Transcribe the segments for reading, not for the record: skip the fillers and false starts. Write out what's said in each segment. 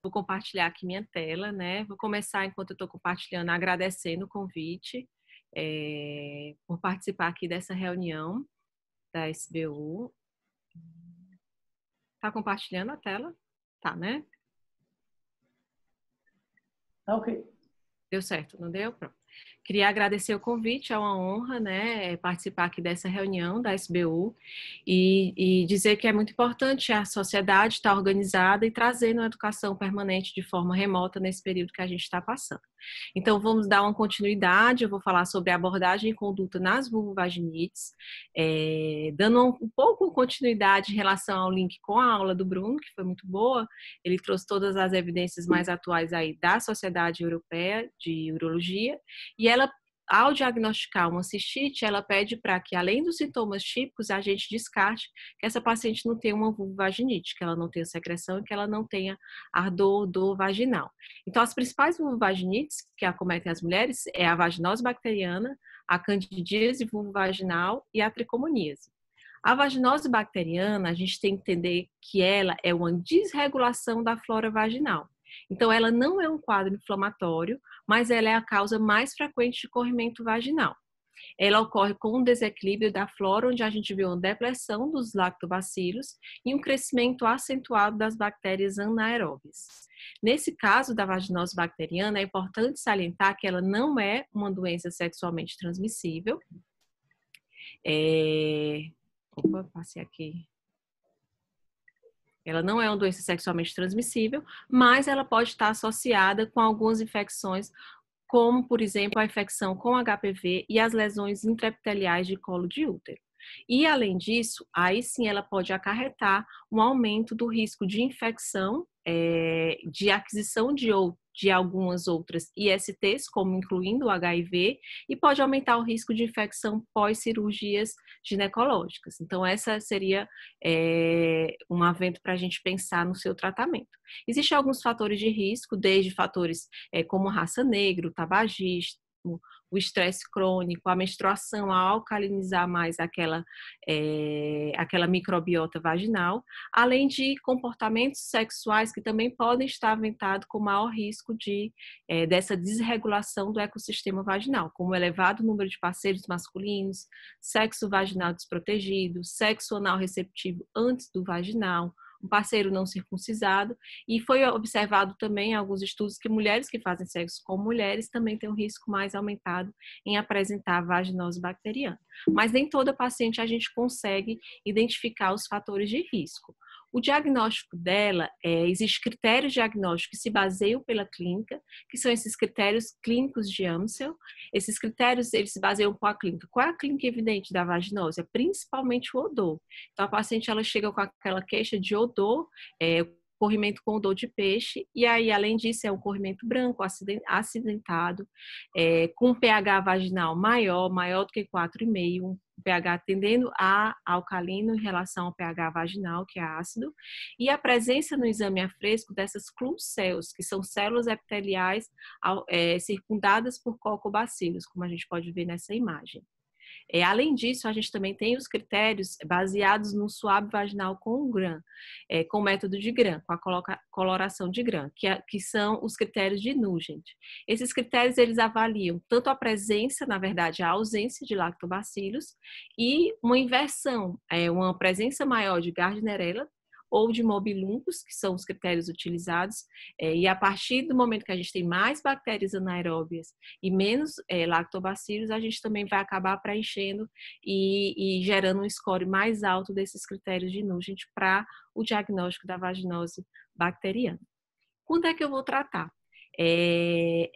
Vou compartilhar aqui minha tela, né? Vou começar, enquanto eu estou compartilhando, agradecendo o convite por participar aqui dessa reunião da SBU. Tá compartilhando a tela? Tá, né? Tá ok. Deu certo, não deu? Pronto. Queria agradecer o convite, é uma honra, né, participar aqui dessa reunião da SBU e dizer que é muito importante a sociedade estar organizada e trazendo a educação permanente de forma remota nesse período que a gente está passando. Então, vamos dar uma continuidade, eu vou falar sobre abordagem e conduta nas vulvovaginites, dando um pouco de continuidade em relação ao link com a aula do Bruno, que foi muito boa. Ele trouxe todas as evidências mais atuais aí da Sociedade Europeia de Urologia, e ela, ao diagnosticar uma cistite, ela pede para que, além dos sintomas típicos, a gente descarte que essa paciente não tenha uma vulvovaginite, que ela não tenha secreção e que ela não tenha ardor, dor vaginal. Então, as principais vulvovaginites que acometem as mulheres é a vaginose bacteriana, a candidíase vulvovaginal e a tricomoníase. A vaginose bacteriana, a gente tem que entender que ela é uma desregulação da flora vaginal. Então, ela não é um quadro inflamatório, mas ela é a causa mais frequente de corrimento vaginal. Ela ocorre com um desequilíbrio da flora, onde a gente vê uma depressão dos lactobacilos e um crescimento acentuado das bactérias anaeróbias. Nesse caso da vaginose bacteriana, é importante salientar que ela não é uma doença sexualmente transmissível. Opa, passei aqui. Ela não é uma doença sexualmente transmissível, mas ela pode estar associada com algumas infecções, como, por exemplo, a infecção com HPV e as lesões intraepiteliais de colo de útero. E, além disso, aí sim ela pode acarretar um aumento do risco de infecção, de aquisição de algumas outras ISTs, como incluindo o HIV, e pode aumentar o risco de infecção pós-cirurgias ginecológicas. Então, essa seria um evento para a gente pensar no seu tratamento. Existem alguns fatores de risco, desde fatores como raça negra, o tabagismo, o estresse crônico, a menstruação, a alcalinizar mais aquela microbiota vaginal, além de comportamentos sexuais que também podem estar aventados com maior risco dessa desregulação do ecossistema vaginal, como o elevado número de parceiros masculinos, sexo vaginal desprotegido, sexo anal receptivo antes do vaginal, um parceiro não circuncisado, e foi observado também em alguns estudos que mulheres que fazem sexo com mulheres também têm um risco mais aumentado em apresentar vaginose bacteriana. Mas nem toda paciente a gente consegue identificar os fatores de risco. O diagnóstico dela, existem critérios diagnósticos que se baseiam pela clínica, que são esses critérios clínicos de Amsel. Esses critérios, eles se baseiam com a clínica. Qual é a clínica evidente da vaginose? É principalmente o odor. Então, a paciente, ela chega com aquela queixa de odor, corrimento com odor de peixe, e aí, além disso, é um corrimento branco, acidentado, com um pH vaginal maior do que 4,5, um pH tendendo a alcalino em relação ao pH vaginal, que é ácido, e a presença no exame a fresco dessas clucells, que são células epiteliais circundadas por cocobacilos, como a gente pode ver nessa imagem. Além disso, a gente também tem os critérios baseados no suave vaginal com Gram, com o método de Gram, com a coloração de Gram, que são os critérios de Nugent. Esses critérios, eles avaliam tanto a presença, na verdade, a ausência de lactobacilos e uma inversão, uma presença maior de Gardnerella ou de mobiluncos, que são os critérios utilizados, e a partir do momento que a gente tem mais bactérias anaeróbias e menos lactobacilos, a gente também vai acabar preenchendo e gerando um score mais alto desses critérios de Nugent para o diagnóstico da vaginose bacteriana. Quando é que eu vou tratar? É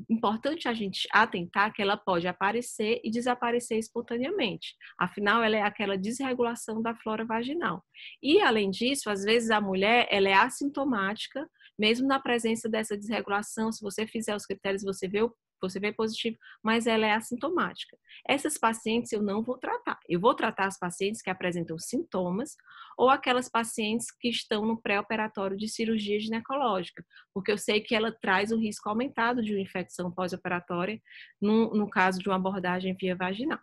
importante a gente atentar que ela pode aparecer e desaparecer espontaneamente. Afinal, ela é aquela desregulação da flora vaginal. E, além disso, às vezes a mulher ela é assintomática, mesmo na presença dessa desregulação. Se você fizer os critérios, você vê positivo, mas ela é assintomática. Essas pacientes eu não vou tratar. Eu vou tratar as pacientes que apresentam sintomas ou aquelas pacientes que estão no pré-operatório de cirurgia ginecológica, porque eu sei que ela traz um risco aumentado de uma infecção pós-operatória no caso de uma abordagem via vaginal.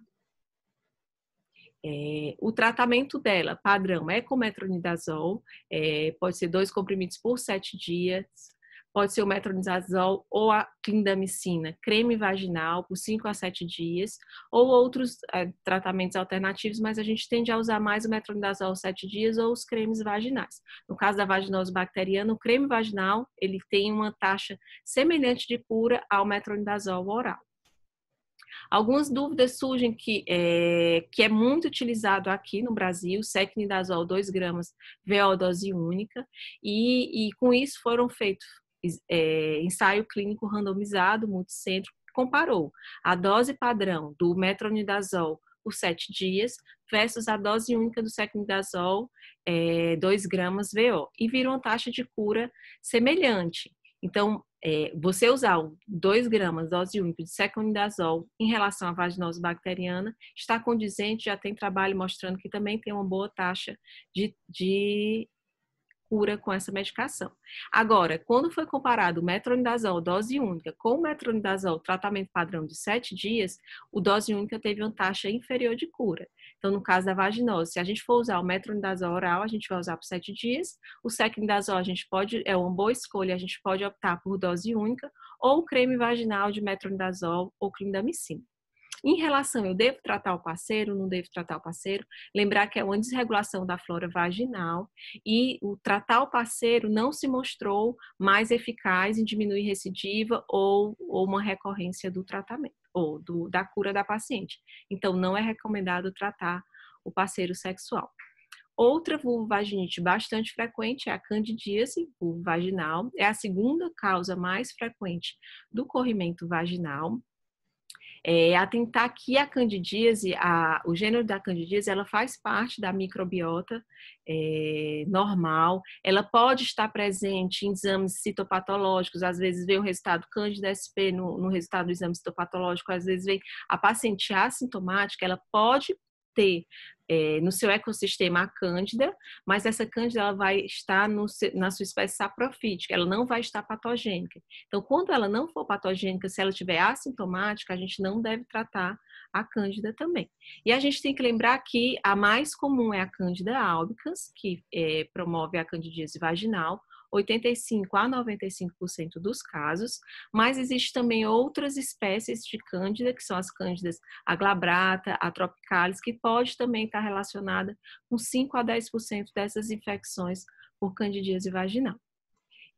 O tratamento dela, padrão, é com metronidazol, pode ser 2 comprimidos por 7 dias, pode ser o metronidazol ou a clindamicina, creme vaginal, por 5 a 7 dias, ou outros tratamentos alternativos, mas a gente tende a usar mais o metronidazol 7 dias ou os cremes vaginais. No caso da vaginose bacteriana, o creme vaginal, ele tem uma taxa semelhante de cura ao metronidazol oral. Algumas dúvidas surgem que é muito utilizado aqui no Brasil, secnidazol 2 gramas, VO dose única, e com isso foram feitos ensaio clínico randomizado, multicêntrico, que comparou a dose padrão do metronidazol por 7 dias versus a dose única do secnidazol 2 gramas VO, e viram uma taxa de cura semelhante. Então, você usar 2 gramas dose única de secnidazol em relação à vaginose bacteriana está condizente, já tem trabalho mostrando que também tem uma boa taxa de cura com essa medicação. Agora, quando foi comparado o metronidazol dose única com o metronidazol tratamento padrão de 7 dias, o dose única teve uma taxa inferior de cura. Então, no caso da vaginose, se a gente for usar o metronidazol oral, a gente vai usar por 7 dias. O secnidazol, é uma boa escolha, a gente pode optar por dose única ou creme vaginal de metronidazol ou clindamicina. Em relação, eu devo tratar o parceiro, não devo tratar o parceiro? Lembrar que é uma desregulação da flora vaginal e o tratar o parceiro não se mostrou mais eficaz em diminuir recidiva ou uma recorrência do tratamento ou da cura da paciente. Então, não é recomendado tratar o parceiro sexual. Outra vulvovaginite bastante frequente é a candidíase vulvovaginal, é a segunda causa mais frequente do corrimento vaginal. Atentar que a candidíase, o gênero da candidíase, ela faz parte da microbiota normal, ela pode estar presente em exames citopatológicos, às vezes vem o resultado Candida SP no resultado do exame citopatológico, às vezes vem a paciente assintomática, ela pode ter no seu ecossistema a cândida, mas essa cândida ela vai estar na sua espécie saprofítica, ela não vai estar patogênica. Então, quando ela não for patogênica, se ela estiver assintomática, a gente não deve tratar a cândida também. E a gente tem que lembrar que a mais comum é a Candida albicans, que promove a candidíase vaginal, 85 a 95% dos casos, mas existe também outras espécies de cândida, que são as cândidas aglabrata, atropicalis, que pode também estar relacionada com 5 a 10% dessas infecções por candidíase vaginal.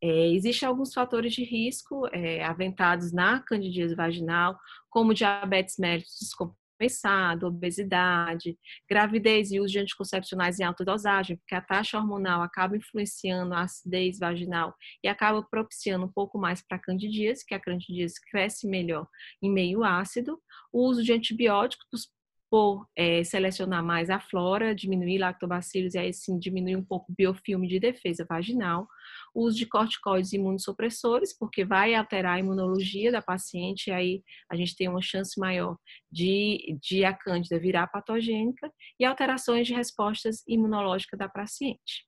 Existem alguns fatores de risco aventados na candidíase vaginal, como diabetes mellitus descompensado, obesidade, gravidez e uso de anticoncepcionais em alta dosagem, porque a taxa hormonal acaba influenciando a acidez vaginal e acaba propiciando um pouco mais para a candidíase, que a candidíase cresce melhor em meio ácido. O uso de antibióticos por selecionar mais a flora, diminuir lactobacilos e aí sim diminuir um pouco o biofilme de defesa vaginal. O uso de corticoides imunossupressores, porque vai alterar a imunologia da paciente, e aí a gente tem uma chance maior de a cândida virar patogênica, e alterações de respostas imunológicas da paciente.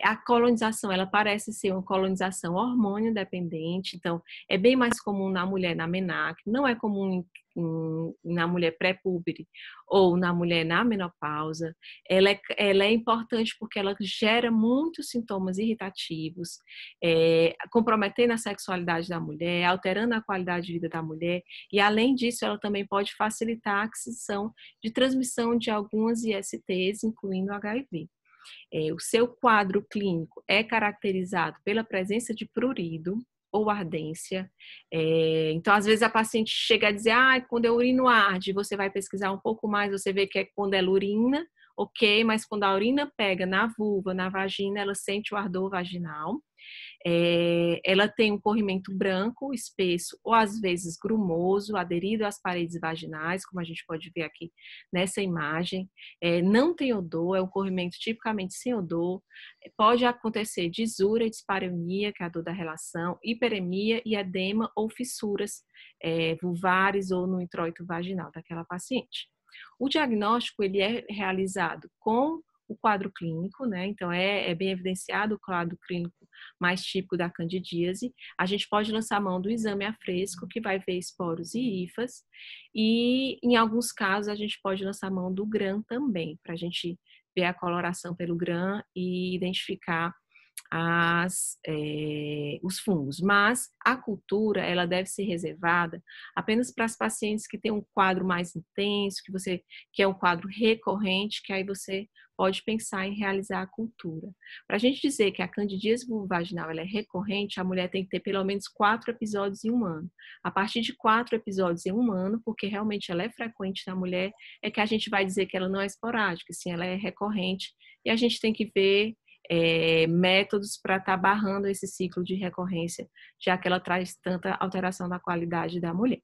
A colonização, ela parece ser uma colonização hormônio dependente, então é bem mais comum na mulher na menarque, não é comum na mulher pré-púbere ou na mulher na menopausa. Ela é importante porque ela gera muitos sintomas irritativos, comprometendo a sexualidade da mulher, alterando a qualidade de vida da mulher, e além disso ela também pode facilitar a aquisição de transmissão de algumas ISTs, incluindo HIV. O seu quadro clínico é caracterizado pela presença de prurido ou ardência. Então, às vezes a paciente chega a dizer, quando eu urino arde, você vai pesquisar um pouco mais, você vê que é quando ela urina, ok, mas quando a urina pega na vulva, na vagina, ela sente o ardor vaginal. Ela tem um corrimento branco, espesso ou às vezes grumoso, aderido às paredes vaginais, como a gente pode ver aqui nessa imagem. Não tem odor, é um corrimento tipicamente sem odor. Pode acontecer disúria, dispareunia, que é a dor da relação, hiperemia e edema ou fissuras vulvares ou no introito vaginal daquela paciente. O diagnóstico ele é realizado com o quadro clínico, né? Então, é bem evidenciado o quadro clínico mais típico da candidíase. A gente pode lançar mão do exame a fresco, que vai ver esporos e hifas, e em alguns casos a gente pode lançar mão do GRAM também, para a gente ver a coloração pelo GRAM e identificar os fungos, mas a cultura ela deve ser reservada apenas para as pacientes que têm um quadro mais intenso, que é um quadro recorrente, que aí você pode pensar em realizar a cultura. Para a gente dizer que a candidíase vulvovaginal ela é recorrente, a mulher tem que ter pelo menos 4 episódios em um ano. A partir de 4 episódios em um ano, porque realmente ela é frequente na mulher, é que a gente vai dizer que ela não é esporádica, sim, ela é recorrente, e a gente tem que ver métodos para estar barrando esse ciclo de recorrência, já que ela traz tanta alteração da qualidade da mulher.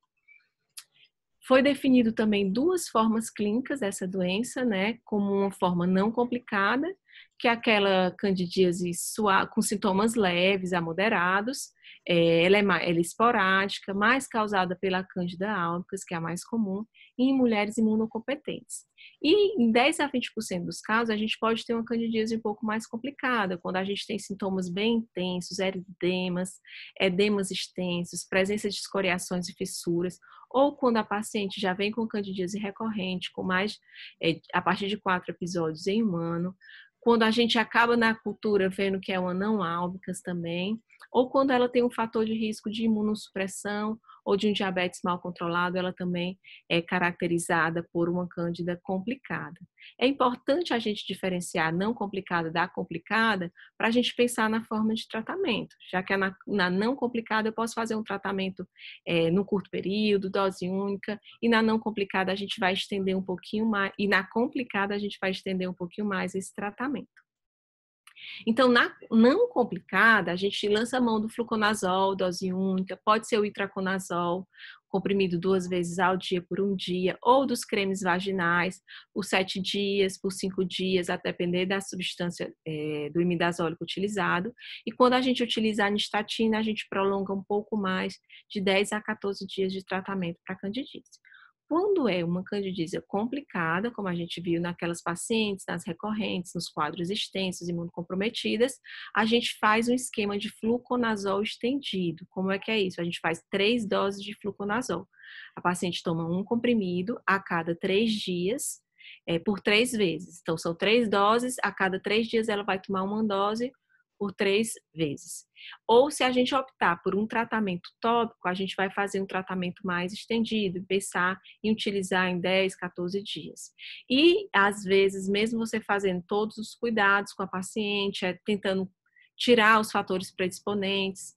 Foi definido também 2 formas clínicas dessa doença, né, como uma forma não complicada, que é aquela candidíase com sintomas leves a moderados, ela é esporádica, mais causada pela Candida albicans, que é a mais comum, e em mulheres imunocompetentes. E em 10 a 20% dos casos, a gente pode ter uma candidíase um pouco mais complicada, quando a gente tem sintomas bem intensos, edemas extensos, presença de escoriações e fissuras, ou quando a paciente já vem com candidíase recorrente, com a partir de 4 episódios em um ano, quando a gente acaba na cultura vendo que é uma não albicans também, ou quando ela tem um fator de risco de imunossupressão ou de um diabetes mal controlado, ela também é caracterizada por uma cândida complicada. É importante a gente diferenciar a não complicada da complicada para a gente pensar na forma de tratamento, já que na não complicada eu posso fazer um tratamento no curto período, dose única, e na não complicada a gente vai estender um pouquinho mais, e na complicada a gente vai estender um pouquinho mais esse tratamento. Então, na não complicada, a gente lança a mão do fluconazol, dose única, pode ser o itraconazol, comprimido 2 vezes ao dia por um dia, ou dos cremes vaginais por 7 dias, por 5 dias, a depender da substância do imidazólico utilizado. E quando a gente utiliza a anistatina, a gente prolonga um pouco mais de 10 a 14 dias de tratamento para candidíase. Quando é uma candidíase complicada, como a gente viu naquelas pacientes, nas recorrentes, nos quadros extensos, imunocomprometidas, a gente faz um esquema de fluconazol estendido. Como é que é isso? A gente faz 3 doses de fluconazol. A paciente toma um comprimido a cada 3 dias, por 3 vezes. Então, são 3 doses, a cada 3 dias ela vai tomar uma dose por 3 vezes. Ou se a gente optar por um tratamento tópico, a gente vai fazer um tratamento mais estendido, pensar em utilizar em 10, 14 dias. E, às vezes, mesmo você fazendo todos os cuidados com a paciente, tentando tirar os fatores predisponentes,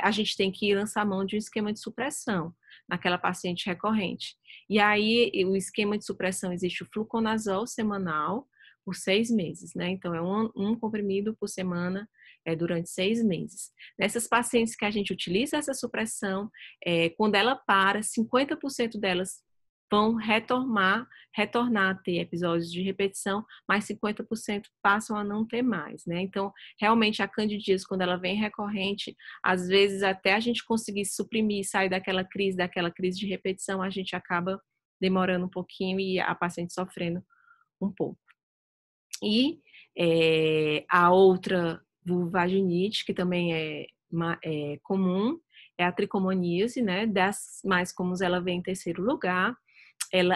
a gente tem que lançar mão de um esquema de supressão naquela paciente recorrente. E aí, o esquema de supressão existe o fluconazol semanal, por 6 meses, né? Então, é um comprimido por semana durante 6 meses. Nessas pacientes que a gente utiliza essa supressão, quando ela para, 50% delas vão retornar a ter episódios de repetição, mas 50% passam a não ter mais, né? Então, realmente, a candidíase, quando ela vem recorrente, às vezes até a gente conseguir suprimir, sair daquela crise de repetição, a gente acaba demorando um pouquinho e a paciente sofrendo um pouco. E a outra vulvovaginite, que também é comum, é a tricomoníase, né? Das mais comuns, ela vem em terceiro lugar.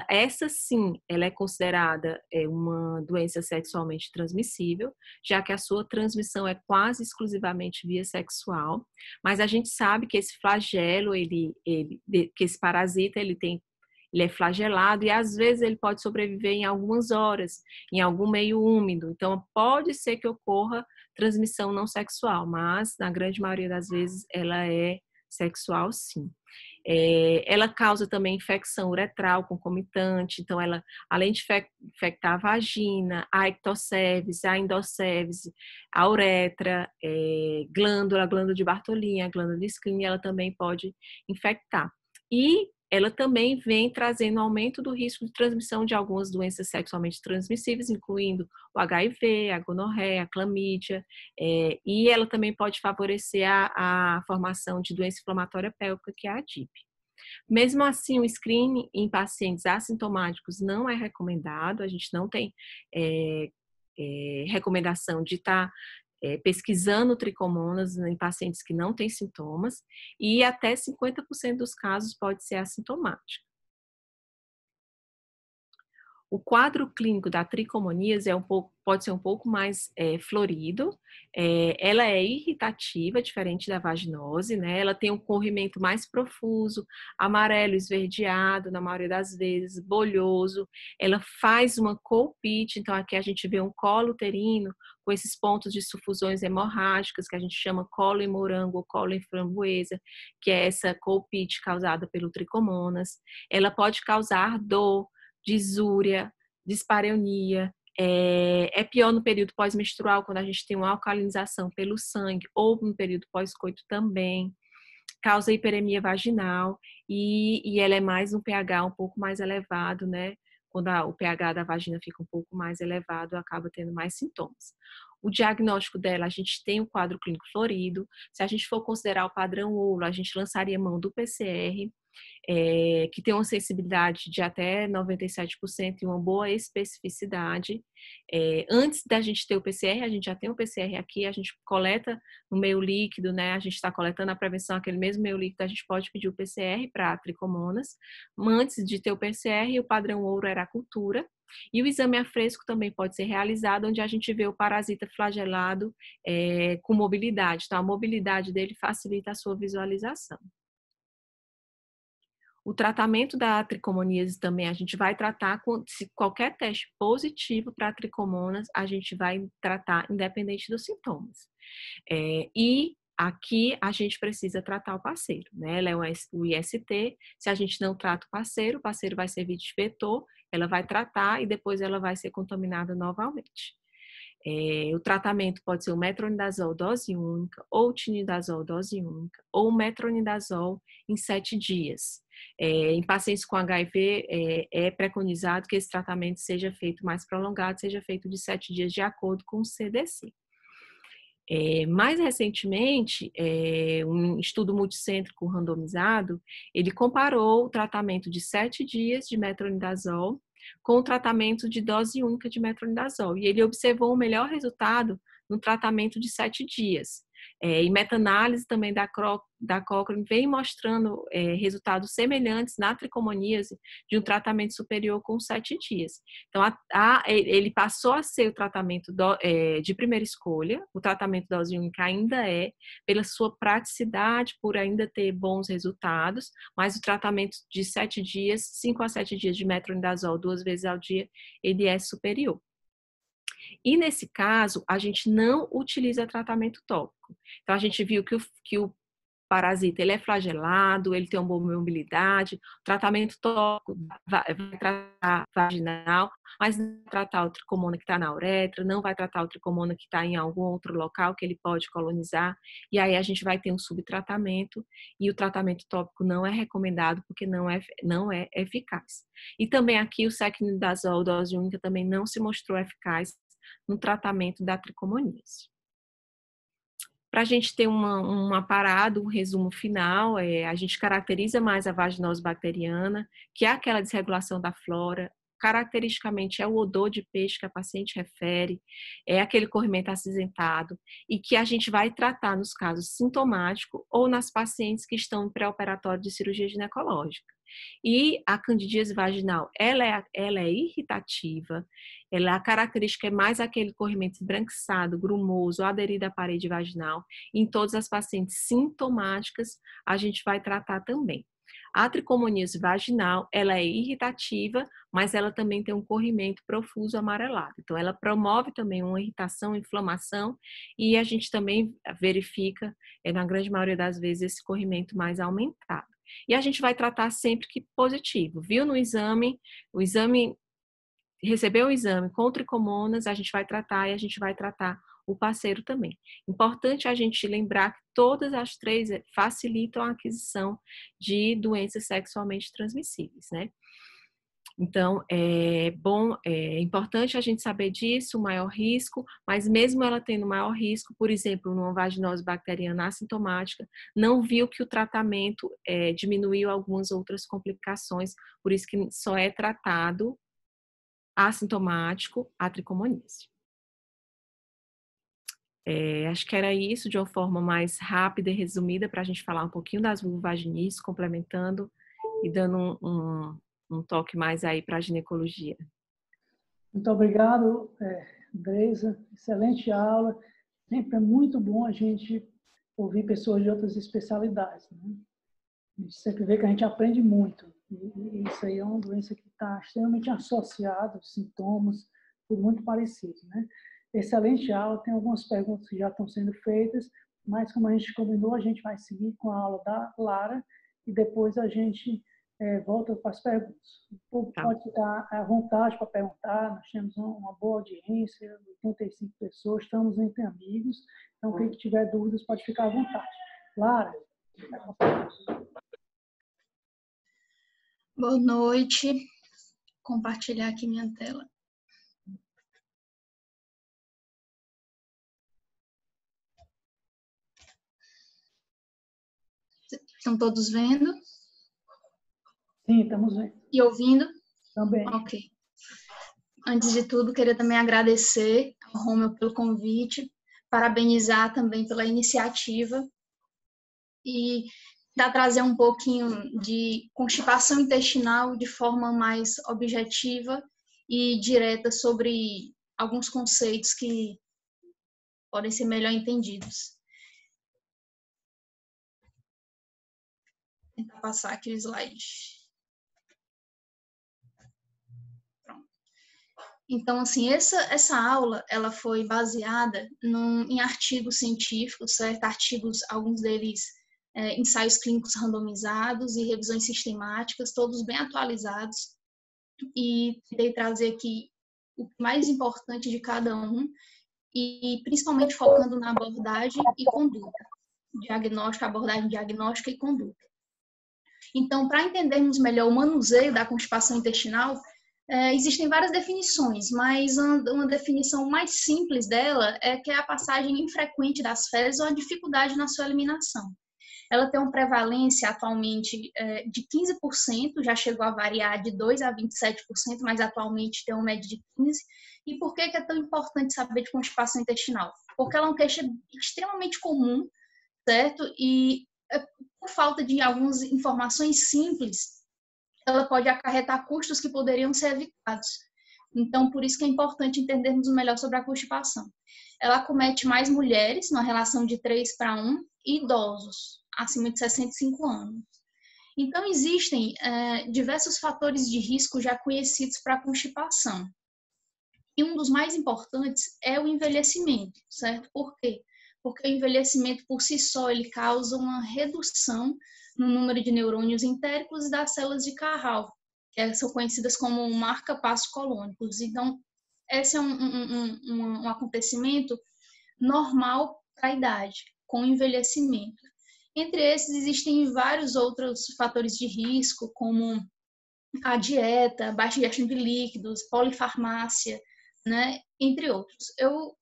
Essa sim, ela é considerada uma doença sexualmente transmissível, já que a sua transmissão é quase exclusivamente via sexual. Mas a gente sabe que esse flagelo, que esse parasita, ele é flagelado e às vezes ele pode sobreviver em algumas horas, em algum meio úmido. Então, pode ser que ocorra transmissão não sexual, mas na grande maioria das vezes ela é sexual, sim. Ela causa também infecção uretral concomitante, então ela, além de infectar a vagina, a ectocervix, a endocervix, a uretra, glândula de Bartolini, a glândula de Schlin, ela também pode infectar. E ela também vem trazendo aumento do risco de transmissão de algumas doenças sexualmente transmissíveis, incluindo o HIV, a gonorreia, a clamídia, e ela também pode favorecer a formação de doença inflamatória pélvica, que é a DIP. Mesmo assim, o screening em pacientes assintomáticos não é recomendado, a gente não tem recomendação de estar pesquisando tricomonas em pacientes que não têm sintomas, e até 50% dos casos pode ser assintomático. O quadro clínico da tricomoníase pode ser um pouco mais florido, ela é irritativa, diferente da vaginose, né? Ela tem um corrimento mais profuso, amarelo esverdeado, na maioria das vezes, bolhoso, ela faz uma colpite, então aqui a gente vê um colo uterino com esses pontos de sufusões hemorrágicas, que a gente chama colo em morango ou colo em framboesa, que é essa colpite causada pelo tricomonas. Ela pode causar dor, disúria, dispareunia. É pior no período pós-menstrual, quando a gente tem uma alcalinização pelo sangue, ou no período pós-coito também. Causa hiperemia vaginal e ela é mais um pH um pouco mais elevado, né? Quando o pH da vagina fica um pouco mais elevado, acaba tendo mais sintomas. O diagnóstico dela, a gente tem o quadro clínico florido. Se a gente for considerar o padrão ouro, a gente lançaria mão do PCR, que tem uma sensibilidade de até 97% e uma boa especificidade. Antes da gente ter o PCR, a gente já tem o PCR aqui, a gente coleta no meio líquido, né? A gente está coletando a prevenção, aquele mesmo meio líquido, a gente pode pedir o PCR para tricomonas. Antes de ter o PCR, o padrão ouro era a cultura. E o exame a fresco também pode ser realizado, onde a gente vê o parasita flagelado com mobilidade. Então, a mobilidade dele facilita a sua visualização. O tratamento da tricomoníase também a gente vai tratar se qualquer teste positivo para tricomonas, a gente vai tratar independente dos sintomas. E aqui a gente precisa tratar o parceiro, né? Ela é o IST, se a gente não trata o parceiro vai servir de vetor, ela vai tratar e depois ela vai ser contaminada novamente. O tratamento pode ser o metronidazol dose única, ou tinidazol dose única, ou metronidazol em 7 dias. Em pacientes com HIV, é preconizado que esse tratamento seja feito mais prolongado, seja feito de 7 dias, de acordo com o CDC. Mais recentemente, um estudo multicêntrico randomizado, ele comparou o tratamento de 7 dias de metronidazol com o tratamento de dose única de metronidazol. E ele observou um melhor resultado no tratamento de 7 dias. E meta-análise também da Cochrane vem mostrando resultados semelhantes na tricomoníase de um tratamento superior com 7 dias. Então, ele passou a ser o tratamento de primeira escolha, o tratamento dose única ainda pela sua praticidade, por ainda ter bons resultados, mas o tratamento de 7 dias, 5 a 7 dias de metronidazol 2 vezes ao dia, ele é superior. E nesse caso, a gente não utiliza tratamento tópico. Então, a gente viu que o parasita ele é flagelado, ele tem uma boa mobilidade, o tratamento tópico vai tratar vaginal, mas não vai tratar o tricomona que está na uretra, não vai tratar o tricomona que está em algum outro local que ele pode colonizar, e aí a gente vai ter um subtratamento, e o tratamento tópico não é recomendado porque não é eficaz. E também aqui o secnidazol dose única também não se mostrou eficaz no tratamento da tricomoníase. Para a gente ter uma parada, um resumo final, a gente caracteriza mais a vaginose bacteriana, que é aquela desregulação da flora, caracteristicamente é o odor de peixe que a paciente refere, é aquele corrimento acinzentado, e que a gente vai tratar nos casos sintomáticos ou nas pacientes que estão em pré-operatório de cirurgia ginecológica. E a candidíase vaginal, ela é irritativa, a característica é mais aquele corrimento esbranquiçado, grumoso, aderido à parede vaginal. Em todas as pacientes sintomáticas, a gente vai tratar também. A tricomoníase vaginal, ela é irritativa, mas ela também tem um corrimento profuso amarelado. Então, ela promove também uma irritação, inflamação, e a gente também verifica, na grande maioria das vezes, esse corrimento mais aumentado. E a gente vai tratar sempre que positivo. Viu no exame, recebeu o exame com tricomonas, a gente vai tratar e a gente vai tratar o parceiro também. Importante a gente lembrar que todas as 3 facilitam a aquisição de doenças sexualmente transmissíveis, né? Então, é importante a gente saber disso, o maior risco, mas mesmo ela tendo maior risco, por exemplo, numa vaginose bacteriana assintomática, não viu que o tratamento diminuiu algumas outras complicações, por isso que só é tratado assintomático a tricomoníase. Acho que era isso, de uma forma mais rápida e resumida, para a gente falar um pouquinho das vulvovaginices, complementando e dando um toque mais aí para a ginecologia. Muito obrigado, Andresa. Excelente aula. Sempre é muito bom a gente ouvir pessoas de outras especialidades, né? A gente sempre vê que a gente aprende muito. E isso aí é uma doença que está extremamente associada, os sintomas, tudo muito parecido, né? Excelente aula. Tem algumas perguntas que já estão sendo feitas, mas como a gente combinou, a gente vai seguir com a aula da Lara e depois a gente volta para as perguntas. O povo Tá. pode ficar à vontade para perguntar. Nós temos uma boa audiência, 85 pessoas, estamos entre amigos. Então, quem tiver dúvidas pode ficar à vontade. Lara, boa noite. Compartilhar aqui minha tela. Estão todos vendo? Sim, estamos vendo. E ouvindo? Também. Ok. Antes de tudo, queria também agradecer ao Romeu pelo convite, parabenizar também pela iniciativa e trazer um pouquinho de constipação intestinal de forma mais objetiva e direta sobre alguns conceitos que podem ser melhor entendidos. Vou tentar passar aqui o slide. Pronto. Então, assim, essa aula, ela foi baseada em artigos científicos, certo? Artigos, alguns deles ensaios clínicos randomizados e revisões sistemáticas, todos bem atualizados. E tentei trazer aqui o mais importante de cada um, e principalmente focando na abordagem e conduta. Diagnóstico, abordagem diagnóstica e conduta. Então, para entendermos melhor o manuseio da constipação intestinal, existem várias definições, mas uma definição mais simples dela é que é a passagem infrequente das fezes ou a dificuldade na sua eliminação. Ela tem uma prevalência atualmente de 15%, já chegou a variar de 2% a 27%, mas atualmente tem uma média de 15%. E por que é tão importante saber de constipação intestinal? Porque ela é uma queixa extremamente comum, certo? E por falta de algumas informações simples, ela pode acarretar custos que poderiam ser evitados. Então, por isso que é importante entendermos melhor sobre a constipação. Ela acomete mais mulheres, numa relação de 3:1, e idosos, acima de 65 anos. Então, existem diversos fatores de risco já conhecidos para a constipação. E um dos mais importantes é o envelhecimento, certo? Por quê? Porque o envelhecimento, por si só, ele causa uma redução no número de neurônios entéricos e das células de Carral, que são conhecidas como marca-passo colônicos. Então, esse é um acontecimento normal para a idade, com o envelhecimento. Entre esses, existem vários outros fatores de risco, como a dieta, baixa ingestão de líquidos, polifarmácia, né, entre outros. Eu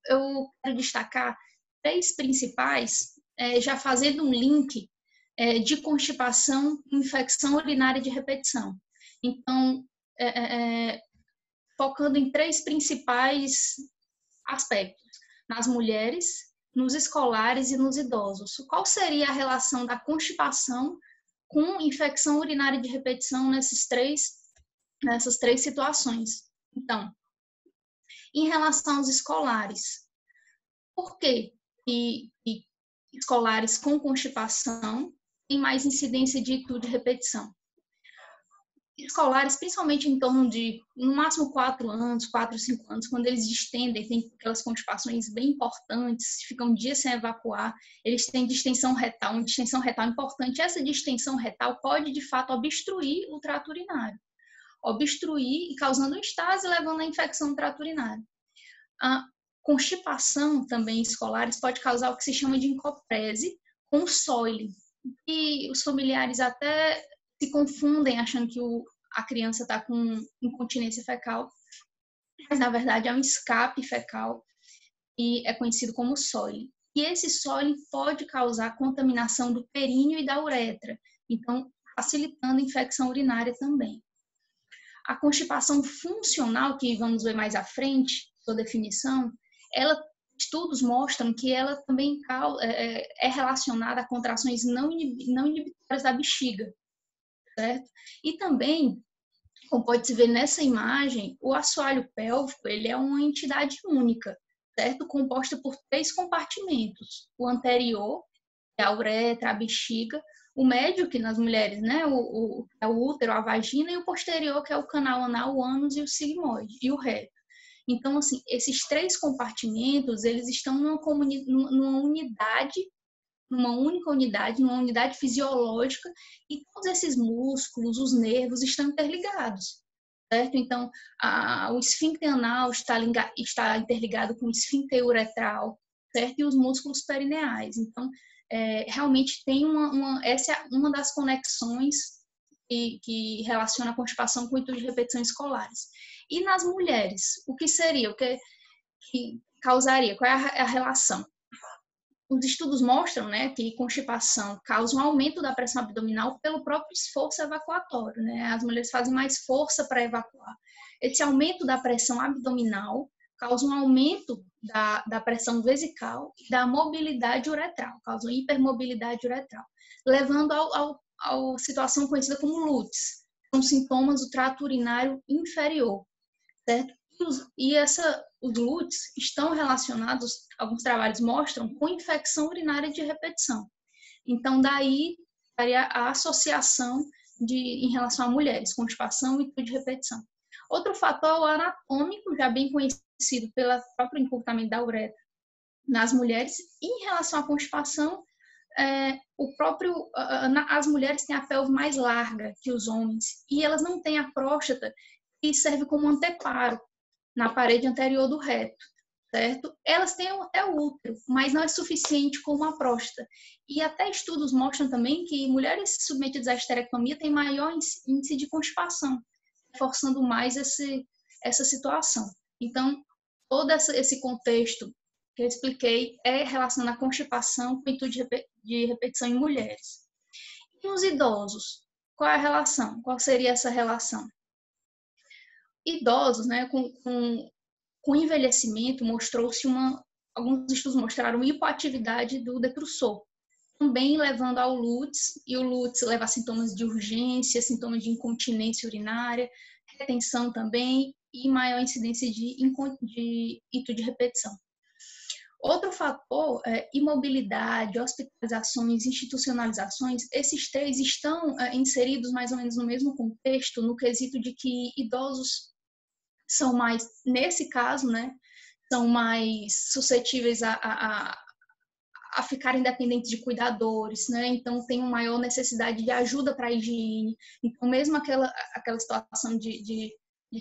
quero destacar 3 principais, já fazendo um link de constipação e infecção urinária de repetição. Então, focando em 3 principais aspectos: nas mulheres, nos escolares e nos idosos. Qual seria a relação da constipação com infecção urinária de repetição nessas três situações? Então, em relação aos escolares, por que escolares com constipação têm mais incidência de ITU de repetição? Escolares, principalmente em torno de, no máximo, 4 anos, 4, 5 anos, quando eles distendem, tem aquelas constipações bem importantes, ficam dias sem evacuar, eles têm distensão retal, uma distensão retal importante. Essa distensão retal pode, de fato, obstruir o trato urinário. Obstruir e causando estase, levando à infecção do trato urinário. A constipação também escolares pode causar o que se chama de encoprese com SOIL. E os familiares até se confundem achando que a criança está com incontinência fecal, mas na verdade é um escape fecal e é conhecido como SOIL. E esse SOIL pode causar contaminação do períneo e da uretra, então facilitando a infecção urinária também. A constipação funcional, que vamos ver mais à frente, sua definição, ela estudos mostram que ela também é relacionada a contrações não inibitórias da bexiga, certo? E também, como pode-se ver nessa imagem, o assoalho pélvico, ele é uma entidade única, certo? Composta por 3 compartimentos. O anterior, que é a uretra, a bexiga, o médio, que nas mulheres, né, é o útero, a vagina, e o posterior, que é o canal anal, o ânus e o sigmoide, e o reto. Então, assim, esses 3 compartimentos, eles estão numa única unidade, numa unidade fisiológica, e todos esses músculos, os nervos, estão interligados, certo? Então, o esfíncter anal está interligado com o esfíncter uretral, certo? E os músculos perineais. Então, realmente tem essa é uma das conexões que relaciona a constipação com o intuito de repetição escolares. E nas mulheres, o que seria? O que causaria? Qual é a relação? Os estudos mostram, né, que constipação causa um aumento da pressão abdominal pelo próprio esforço evacuatório, né? As mulheres fazem mais força para evacuar. Esse aumento da pressão abdominal causa um aumento da pressão vesical e da mobilidade uretral, causa uma hipermobilidade uretral, levando a situação conhecida como LUTS, são sintomas do trato urinário inferior, certo? Os LUTS estão relacionados, alguns trabalhos mostram, com infecção urinária de repetição. Então, daí estaria a associação em relação a mulheres, constipação e de repetição. Outro fator anatômico, já bem conhecido pelo próprio encurtamento da uretra nas mulheres, em relação à constipação, as mulheres têm a pelve mais larga que os homens, e elas não têm a próstata, que serve como anteparo na parede anterior do reto, certo? Elas têm até o útero, mas não é suficiente como a próstata. E até estudos mostram também que mulheres submetidas à esterectomia têm maior índice de constipação, reforçando mais essa situação. Então, todo esse contexto que eu expliquei é relacionado à constipação com intuito de repetição em mulheres. E nos idosos, qual é a relação? Qual seria essa relação? Idosos, né, com envelhecimento, mostrou-se alguns estudos mostraram hipoatividade do detrusor, também levando ao LUTS, e o LUTS leva a sintomas de urgência, sintomas de incontinência urinária, retenção também, e maior incidência de ito de repetição. Outro fator é imobilidade, hospitalizações, institucionalizações. Esses 3 estão inseridos mais ou menos no mesmo contexto, no quesito de que idosos são mais, nesse caso, né, são mais suscetíveis a ficarem dependentes de cuidadores, né? Então tem uma maior necessidade de ajuda para a higiene. Então mesmo aquela situação de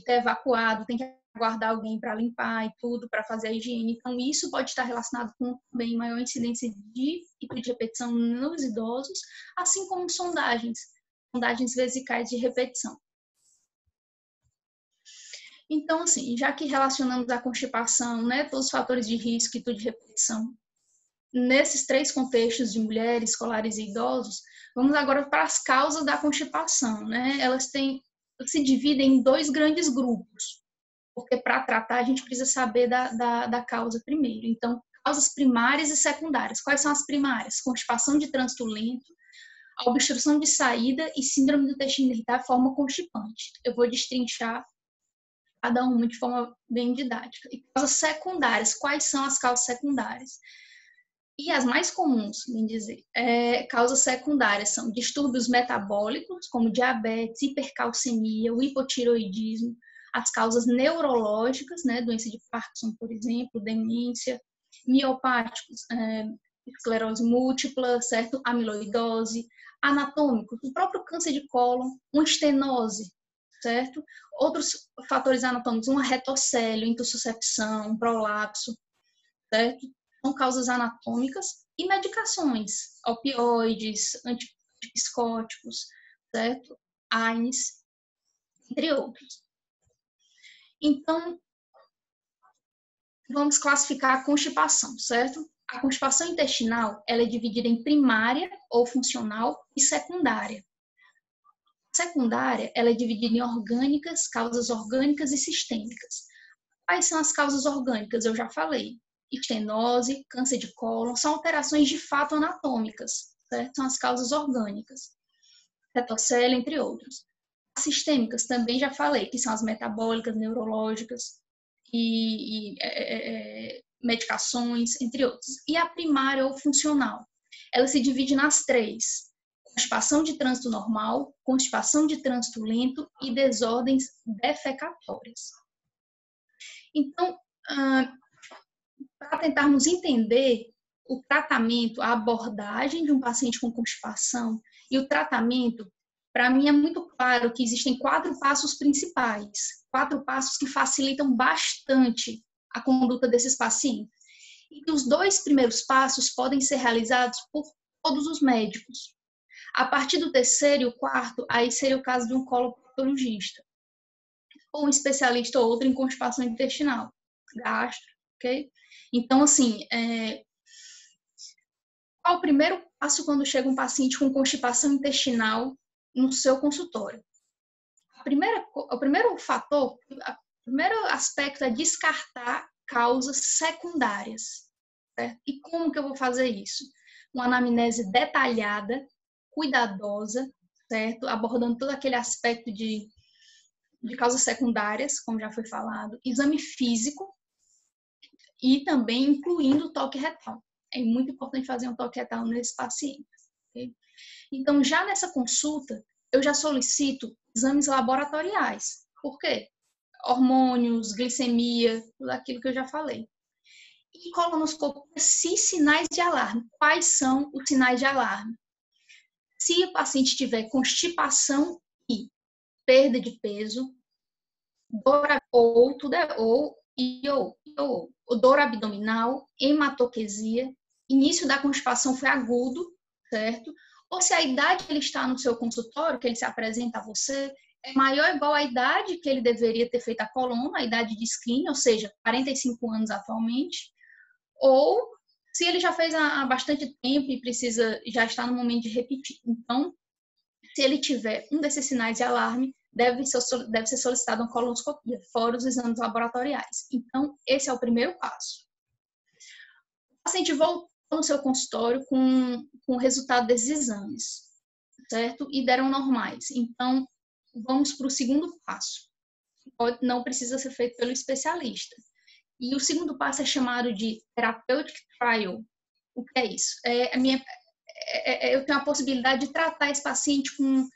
ter evacuado, tem que aguardar alguém para limpar e tudo, para fazer a higiene. Então isso pode estar relacionado com também maior incidência de repetição nos idosos, assim como sondagens vesicais de repetição. Então, assim, já que relacionamos a constipação, né, todos os fatores de risco e de repetição, nesses 3 contextos de mulheres, escolares e idosos, vamos agora para as causas da constipação, né? Elas se dividem em 2 grandes grupos, porque para tratar a gente precisa saber da causa primeiro. Então, causas primárias e secundárias. Quais são as primárias? Constipação de trânsito lento, a obstrução de saída e síndrome do intestino irritável forma constipante. Eu vou destrinchar cada uma de forma bem didática. E causas secundárias. Quais são as causas secundárias? E as mais comuns, bem dizer, causas secundárias são distúrbios metabólicos, como diabetes, hipercalcemia, o hipotireoidismo, as causas neurológicas, né, doença de Parkinson, por exemplo, demência, miopáticos, esclerose múltipla, certo? Amiloidose, anatômicos, o próprio câncer de cólon, uma estenose, certo? Outros fatores anatômicos, uma retocélio, intussuscepção, prolapso, certo? São causas anatômicas e medicações, opioides, antipsicóticos, certo? AINES, entre outros. Então, vamos classificar a constipação, certo? A constipação intestinal, ela é dividida em primária ou funcional e secundária. Secundária, ela é dividida em orgânicas, causas orgânicas e sistêmicas. Quais são as causas orgânicas? Eu já falei. estenose, câncer de cólon, são alterações de fato anatômicas, certo? São as causas orgânicas, cetocele, entre outros. As sistêmicas também já falei, que são as metabólicas, neurológicas e medicações, entre outros. E a primária ou funcional, ela se divide nas 3: constipação de trânsito normal, constipação de trânsito lento e desordens defecatórias. Então, para tentarmos entender o tratamento, a abordagem de um paciente com constipação e o tratamento, para mim é muito claro que existem 4 passos principais, 4 passos que facilitam bastante a conduta desses pacientes. E que os 2 primeiros passos podem ser realizados por todos os médicos. A partir do 3º e o 4º, aí seria o caso de um coloproctologista, ou um especialista ou outro em constipação intestinal, gastro, ok? Então, assim, qual o primeiro passo quando chega um paciente com constipação intestinal no seu consultório? O primeiro fator, o primeiro aspecto é descartar causas secundárias, certo? E como que eu vou fazer isso? Uma anamnese detalhada, cuidadosa, certo? Abordando todo aquele aspecto de causas secundárias, como já foi falado, exame físico e também incluindo o toque retal. É muito importante fazer um toque retal nesse paciente. Okay? Então, já nessa consulta, eu já solicito exames laboratoriais. Por quê? Hormônios, glicemia, tudo aquilo que eu já falei. E colonoscopia, se sinais de alarme. Quais são os sinais de alarme? Se o paciente tiver constipação e perda de peso, dor dor abdominal, hematoquesia, início da constipação foi agudo, certo? Ou se a idade que ele está no seu consultório, que ele se apresenta a você, é maior ou igual à idade que ele deveria ter feito a coluna, a idade de screening, ou seja, 45 anos atualmente, ou se ele já fez há bastante tempo e já está no momento de repetir. Então, se ele tiver um desses sinais de alarme, deve ser solicitada uma colonoscopia, fora os exames laboratoriais. Então, esse é o primeiro passo. O paciente voltou no seu consultório com o resultado desses exames, certo? E deram normais. Então, vamos para o segundo passo. Não precisa ser feito pelo especialista. E o segundo passo é chamado de therapeutic trial. O que é isso? Eu tenho a possibilidade de tratar esse paciente com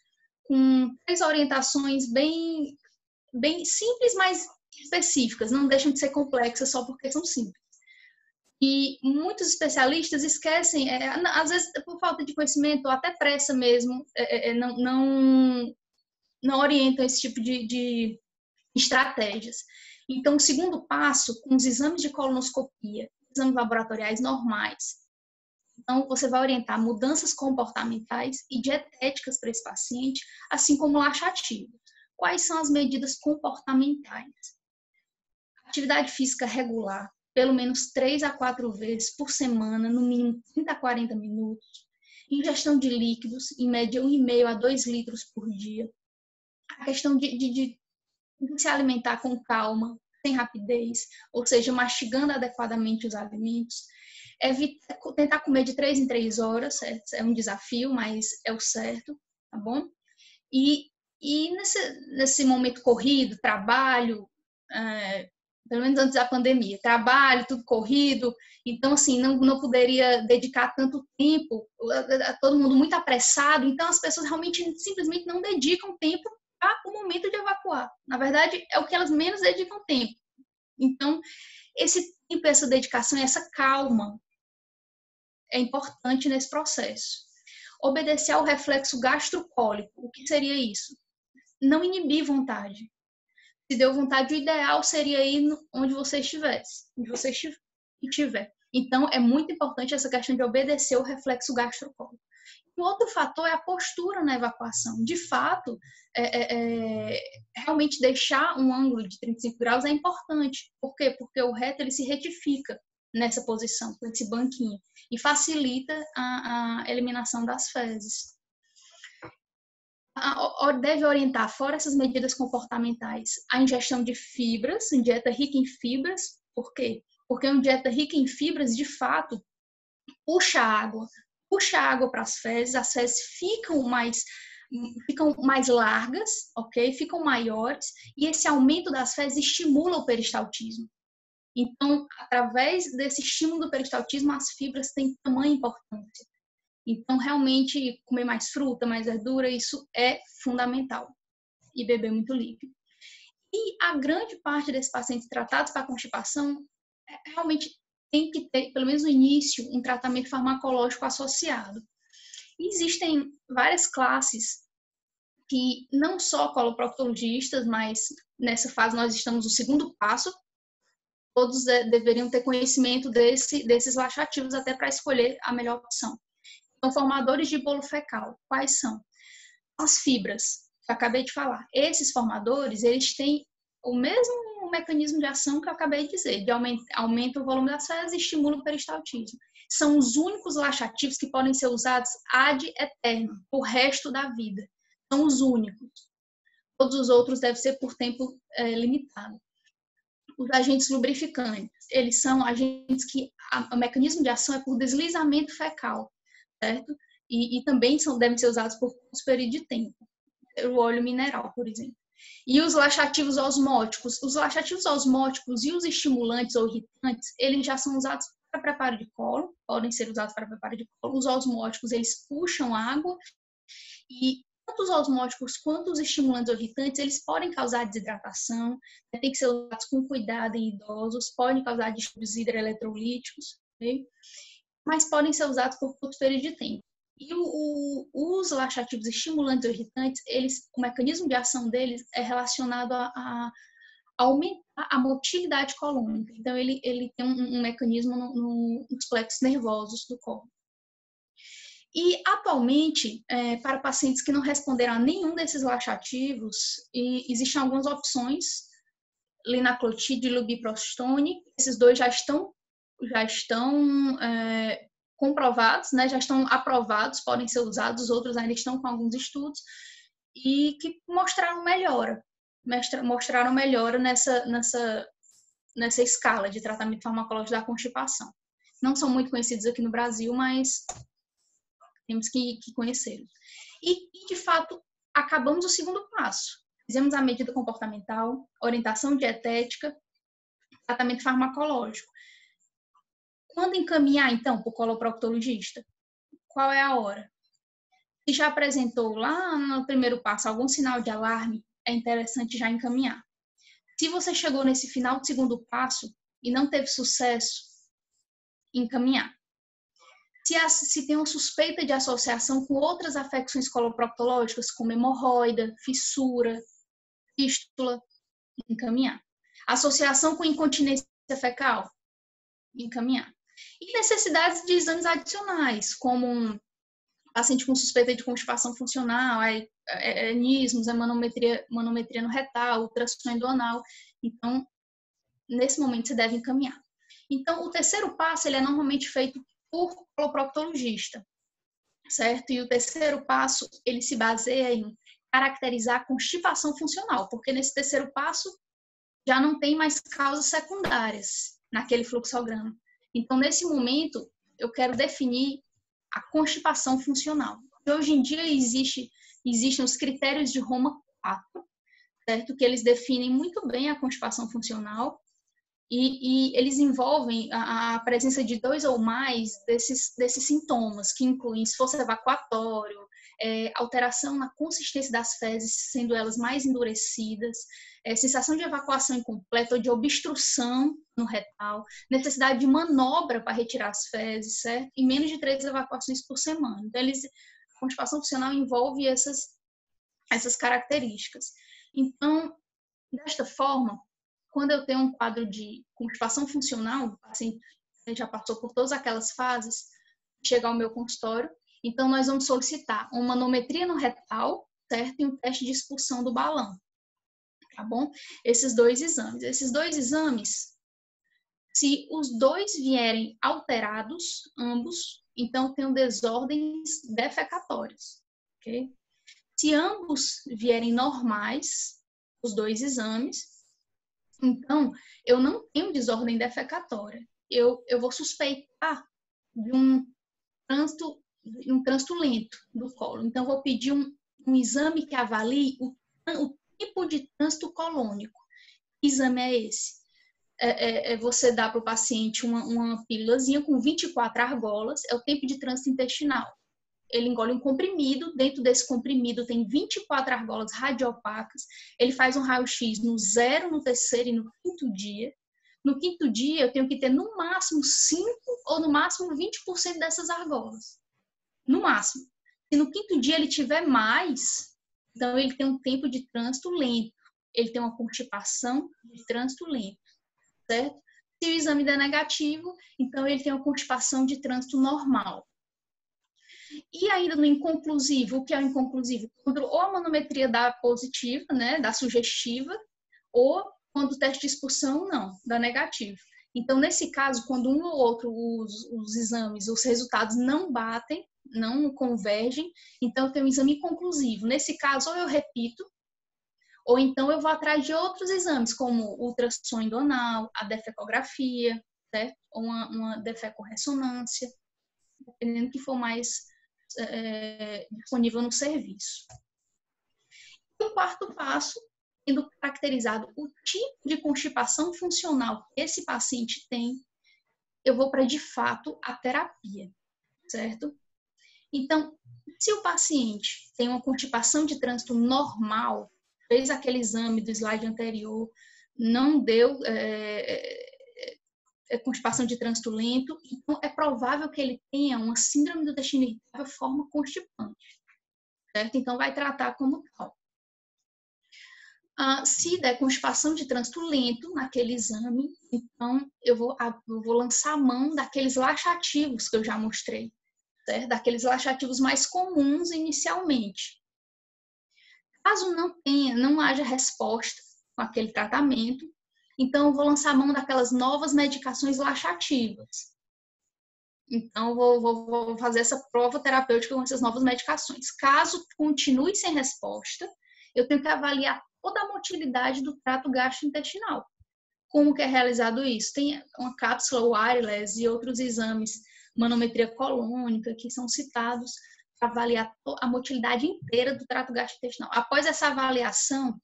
3 orientações bem simples, mas específicas. Não deixam de ser complexas só porque são simples. E muitos especialistas esquecem, às vezes por falta de conhecimento ou até pressa mesmo, não orientam esse tipo de estratégias. Então, o segundo passo, com os exames de colonoscopia, exames laboratoriais normais. Então, você vai orientar mudanças comportamentais e dietéticas para esse paciente, assim como laxativo. Quais são as medidas comportamentais? Atividade física regular, pelo menos 3 a 4 vezes por semana, no mínimo 30 a 40 minutos. Ingestão de líquidos, em média 1,5 a 2 litros por dia. A questão de se alimentar com calma, sem rapidez, ou seja, mastigando adequadamente os alimentos. Tentar comer de 3 em 3 horas, é um desafio, mas é o certo, tá bom? E nesse momento corrido, trabalho, pelo menos antes da pandemia, trabalho, tudo corrido, então, assim, não poderia dedicar tanto tempo, todo mundo muito apressado, então as pessoas realmente simplesmente não dedicam tempo para o momento de evacuar. Na verdade, é o que elas menos dedicam tempo. Então, esse tempo, essa dedicação, essa calma é importante nesse processo. Obedecer ao reflexo gastrocólico. O que seria isso? Não inibir vontade. Se deu vontade, o ideal seria ir onde você estivesse, onde você estiver. Então, é muito importante essa questão de obedecer o reflexo gastrocólico. O outro fator é a postura na evacuação. De fato, realmente deixar um ângulo de 35 graus é importante. Por quê? Porque o reto ele se retifica nessa posição, com esse banquinho, e facilita a eliminação das fezes. Deve orientar, fora essas medidas comportamentais, a ingestão de fibras, dieta rica em fibras. Por quê? porque uma dieta rica em fibras, de fato, puxa água para as fezes ficam mais largas, ok? Ficam maiores, e esse aumento das fezes estimula o peristaltismo. Então, através desse estímulo do peristaltismo, as fibras têm tamanha importância. Então, realmente, comer mais fruta, mais verdura, isso é fundamental. E beber muito líquido. E a grande parte desses pacientes tratados para constipação realmente tem que ter, pelo menos no início, um tratamento farmacológico associado. E existem várias classes que não só coloproctologistas, mas nessa fase nós estamos no segundo passo, todos deveriam ter conhecimento desses laxativos até para escolher a melhor opção. Então, formadores de bolo fecal, quais são? As fibras, que eu acabei de falar. Esses formadores, eles têm o mesmo mecanismo de ação que eu acabei de dizer, de aumenta o volume das fezes e estimula o peristaltismo. São os únicos laxativos que podem ser usados ad eternum, o resto da vida. São os únicos. Todos os outros devem ser por tempo limitado. Os agentes lubrificantes, eles são agentes que o mecanismo de ação é por deslizamento fecal, certo? E também devem ser usados por curto período de tempo. O óleo mineral, por exemplo. E os laxativos osmóticos. Os laxativos osmóticos e os estimulantes ou irritantes, eles já são usados para preparo de colo, podem ser usados para preparo de colo. Os osmóticos, eles puxam água e tanto os osmóticos quanto os estimulantes ou irritantes, eles podem causar desidratação, tem que ser usados com cuidado em idosos, podem causar distúrbios hidroeletrolíticos, okay? Mas podem ser usados por curto período de tempo. E os laxativos estimulantes ou irritantes, o mecanismo de ação deles é relacionado a aumentar a motilidade colônica. Então, ele tem um mecanismo nos plexos nervosos do colo. E, atualmente, para pacientes que não responderam a nenhum desses laxativos, existem algumas opções, linaclotide e lubiprostone. Esses dois já estão comprovados, né, já estão aprovados, podem ser usados, os outros ainda estão com alguns estudos, e que mostraram melhora nessa escala de tratamento farmacológico da constipação. Não são muito conhecidos aqui no Brasil, mas temos que conhecê-los. E, de fato, acabamos o segundo passo. Fizemos a medida comportamental, orientação dietética, tratamento farmacológico. Quando encaminhar, então, para o coloproctologista? Qual é a hora? Se já apresentou lá no primeiro passo algum sinal de alarme, é interessante já encaminhar. Se você chegou nesse final do segundo passo e não teve sucesso, encaminhar. Se tem uma suspeita de associação com outras afecções coloproctológicas, como hemorroida, fissura, fístula, encaminhar. Associação com incontinência fecal, encaminhar. E necessidades de exames adicionais, como um paciente com suspeita de constipação funcional, anismos, manometria no retal, ultrassom endonal. Então, nesse momento, você deve encaminhar. Então, o terceiro passo, ele é normalmente feito por coloproctologista, certo? E o terceiro passo, ele se baseia em caracterizar a constipação funcional, porque nesse terceiro passo já não tem mais causas secundárias naquele fluxograma. Então, nesse momento, eu quero definir a constipação funcional. E hoje em dia existem os critérios de Roma 4, certo? Que eles definem muito bem a constipação funcional e eles envolvem a presença de 2 ou mais desses sintomas, que incluem esforço evacuatório, alteração na consistência das fezes, sendo elas mais endurecidas, sensação de evacuação incompleta ou de obstrução no retal, necessidade de manobra para retirar as fezes, certo? E menos de 3 evacuações por semana. Então, a constipação funcional envolve essas características. Então, desta forma, quando eu tenho um quadro de constipação funcional, o paciente já passou por todas aquelas fases, chega ao meu consultório, então nós vamos solicitar uma manometria no retal, certo? E um teste de expulsão do balão, tá bom? Esses 2 exames. Esses 2 exames, se os 2 vierem alterados, ambos, então tem desordens defecatórias, ok? Se ambos vierem normais, os 2 exames, Então, eu não tenho desordem defecatória. Eu vou suspeitar de um trânsito lento do colo. Então, eu vou pedir um exame que avalie o tipo de trânsito colônico. Que exame é esse? Você dá para o paciente uma pílulazinha com 24 argolas, é o tempo de trânsito intestinal. Ele engole um comprimido, dentro desse comprimido tem 24 argolas radiopacas, ele faz um raio-x no 0, no 3º e no 5º dia. No 5º dia, eu tenho que ter no máximo 5 ou no máximo 20% dessas argolas. No máximo. Se no 5º dia ele tiver mais, então ele tem um tempo de trânsito lento. Ele tem uma constipação de trânsito lento, certo? Se o exame der negativo, então ele tem uma constipação de trânsito normal. E ainda no inconclusivo, o que é o inconclusivo? Quando ou a manometria dá positiva, né, dá sugestiva, ou quando o teste de expulsão não, dá negativo. Então, nesse caso, quando um ou outro, os exames, os resultados não batem, não convergem, então tem um exame inconclusivo. Nesse caso, ou eu repito, ou então eu vou atrás de outros exames, como o ultrassom endonal, a defecografia, certo? Ou uma defecorressonância, dependendo do que for mais disponível no serviço. O quarto passo, sendo caracterizado o tipo de constipação funcional que esse paciente tem, eu vou para, de fato, a terapia, certo? Então, se o paciente tem uma constipação de trânsito normal, fez aquele exame do slide anterior, não deu constipação de trânsito lento, então é provável que ele tenha uma síndrome do intestino irritável forma constipante, certo? Então, vai tratar como tal. Se der constipação de trânsito lento naquele exame, então eu vou lançar a mão daqueles laxativos que eu já mostrei, certo? Daqueles laxativos mais comuns inicialmente. Caso não haja resposta com aquele tratamento, então eu vou lançar a mão daquelas novas medicações laxativas. Então, vou fazer essa prova terapêutica com essas novas medicações. Caso continue sem resposta, eu tenho que avaliar toda a motilidade do trato gastrointestinal. Como que é realizado isso? Tem uma cápsula wireless e outros exames, manometria colônica, que são citados para avaliar a motilidade inteira do trato gastrointestinal. Após essa avaliação,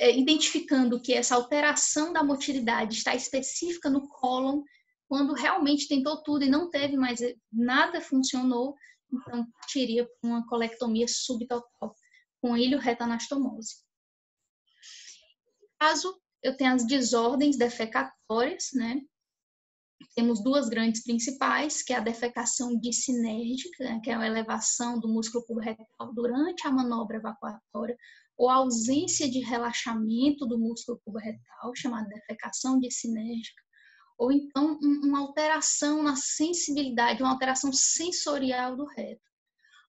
identificando que essa alteração da motilidade está específica no cólon, quando realmente tentou tudo e não teve mais nada funcionou, então partiria para uma colectomia subtotal com ilio-retanastomose. Caso eu tenha as desordens defecatórias, né? Temos duas grandes principais, que é a defecação dissinérgica, né, que é a elevação do músculo pubo-retal durante a manobra evacuatória, ou a ausência de relaxamento do músculo pubo-retal, chamada defecação dissinérgica, ou então uma alteração na sensibilidade, uma alteração sensorial do reto.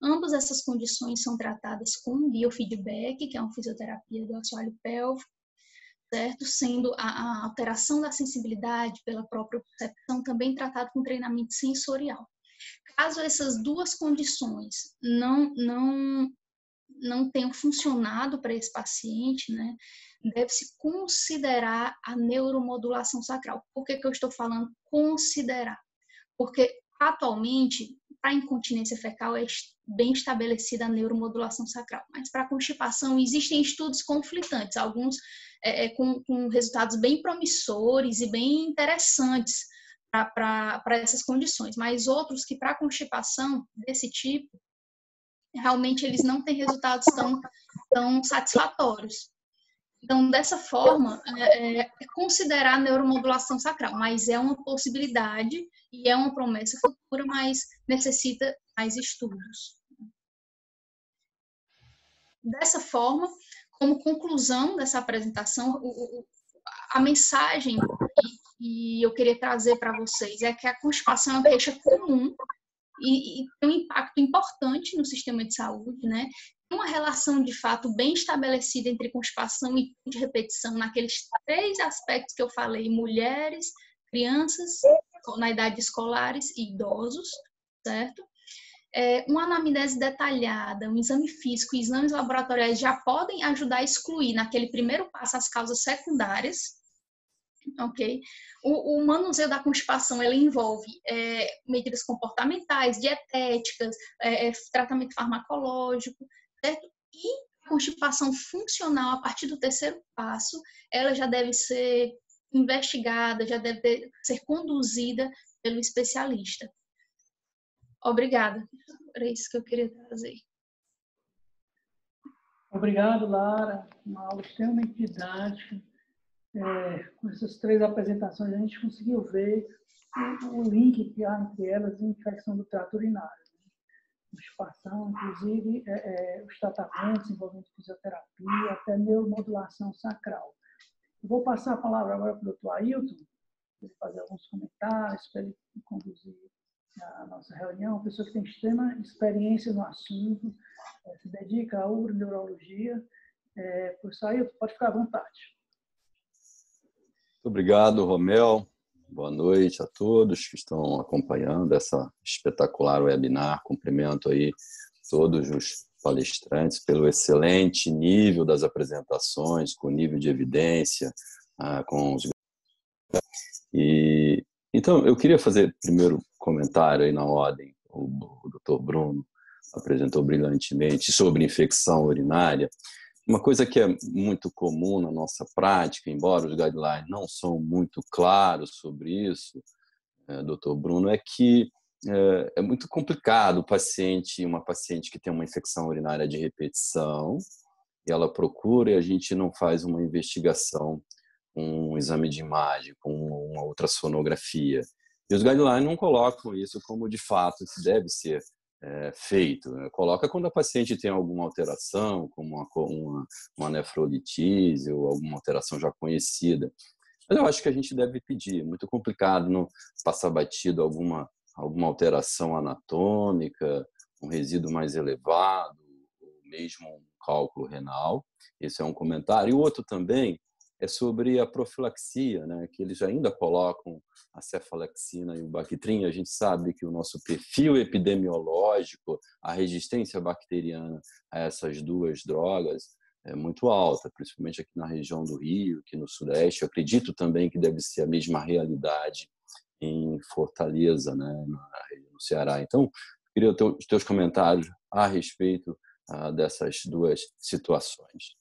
Ambas essas condições são tratadas com biofeedback, que é uma fisioterapia do assoalho pélvico, certo? Sendo a alteração da sensibilidade pela própria percepção também tratado com treinamento sensorial. Caso essas duas condições não tenham funcionado para esse paciente, né, deve-se considerar a neuromodulação sacral. Por que eu estou falando considerar? Porque atualmente, para a incontinência fecal é bem estabelecida a neuromodulação sacral, mas para a constipação existem estudos conflitantes, alguns com resultados bem promissores e bem interessantes para essas condições, mas outros que para a constipação desse tipo, realmente eles não têm resultados tão satisfatórios. Então, dessa forma, considerar a neuromodulação sacral, mas é uma possibilidade e é uma promessa futura, mas necessita mais estudos. Dessa forma, como conclusão dessa apresentação, a mensagem que eu queria trazer para vocês é que a constipação é uma queixa comum e tem um impacto importante no sistema de saúde, né? Uma relação de fato bem estabelecida entre constipação e de repetição naqueles 3 aspectos que eu falei: mulheres, crianças na idade escolares e idosos, certo? uma anamnese detalhada, um exame físico e exames laboratoriais já podem ajudar a excluir, naquele primeiro passo, as causas secundárias. Ok? O manuseio da constipação, ele envolve medidas comportamentais, dietéticas, tratamento farmacológico, certo? E a constipação funcional, a partir do terceiro passo, ela já deve ser investigada, já deve ser conduzida pelo especialista. Obrigada. Era isso que eu queria trazer. Obrigado, Lara. Uma aula extremamente didática. Com essas 3 apresentações, a gente conseguiu ver o link que há entre elas e infecção do trato urinário. Constipação, inclusive os tratamentos envolvendo fisioterapia, até neuromodulação sacral. Eu vou passar a palavra agora para o Dr. Ailton, para ele fazer alguns comentários, para ele conduzir a nossa reunião. Uma pessoa que tem extrema experiência no assunto, se dedica à uroneurologia. Professor Ailton, pode ficar à vontade. Muito obrigado, Romel. Boa noite a todos que estão acompanhando essa espetacular webinar. Cumprimento aí todos os palestrantes pelo excelente nível das apresentações, com nível de evidência, com os... Então, eu queria fazer primeiro comentário aí na ordem. O Dr. Bruno apresentou brilhantemente sobre infecção urinária. Uma coisa que é muito comum na nossa prática, embora os guidelines não são muito claros sobre isso, Dr. Bruno, é que é muito complicado uma paciente que tem uma infecção urinária de repetição, e ela procura e a gente não faz uma investigação, um exame de imagem, com uma ultrassonografia. E os guidelines não colocam isso como de fato que deve ser feito. Coloca quando a paciente tem alguma alteração, como uma nefrolitise ou alguma alteração já conhecida. Mas eu acho que a gente deve pedir. É muito complicado não passar batido alguma alteração anatômica, um resíduo mais elevado, ou mesmo um cálculo renal. Esse é um comentário. E o outro também é sobre a profilaxia, né? Que eles ainda colocam a cefalexina e o Bactrim. A gente sabe que o nosso perfil epidemiológico, a resistência bacteriana a essas 2 drogas é muito alta, principalmente aqui na região do Rio, aqui no Sudeste. Eu acredito também que deve ser a mesma realidade em Fortaleza, né? No Ceará. Então, eu queria ter os teus comentários a respeito dessas 2 situações.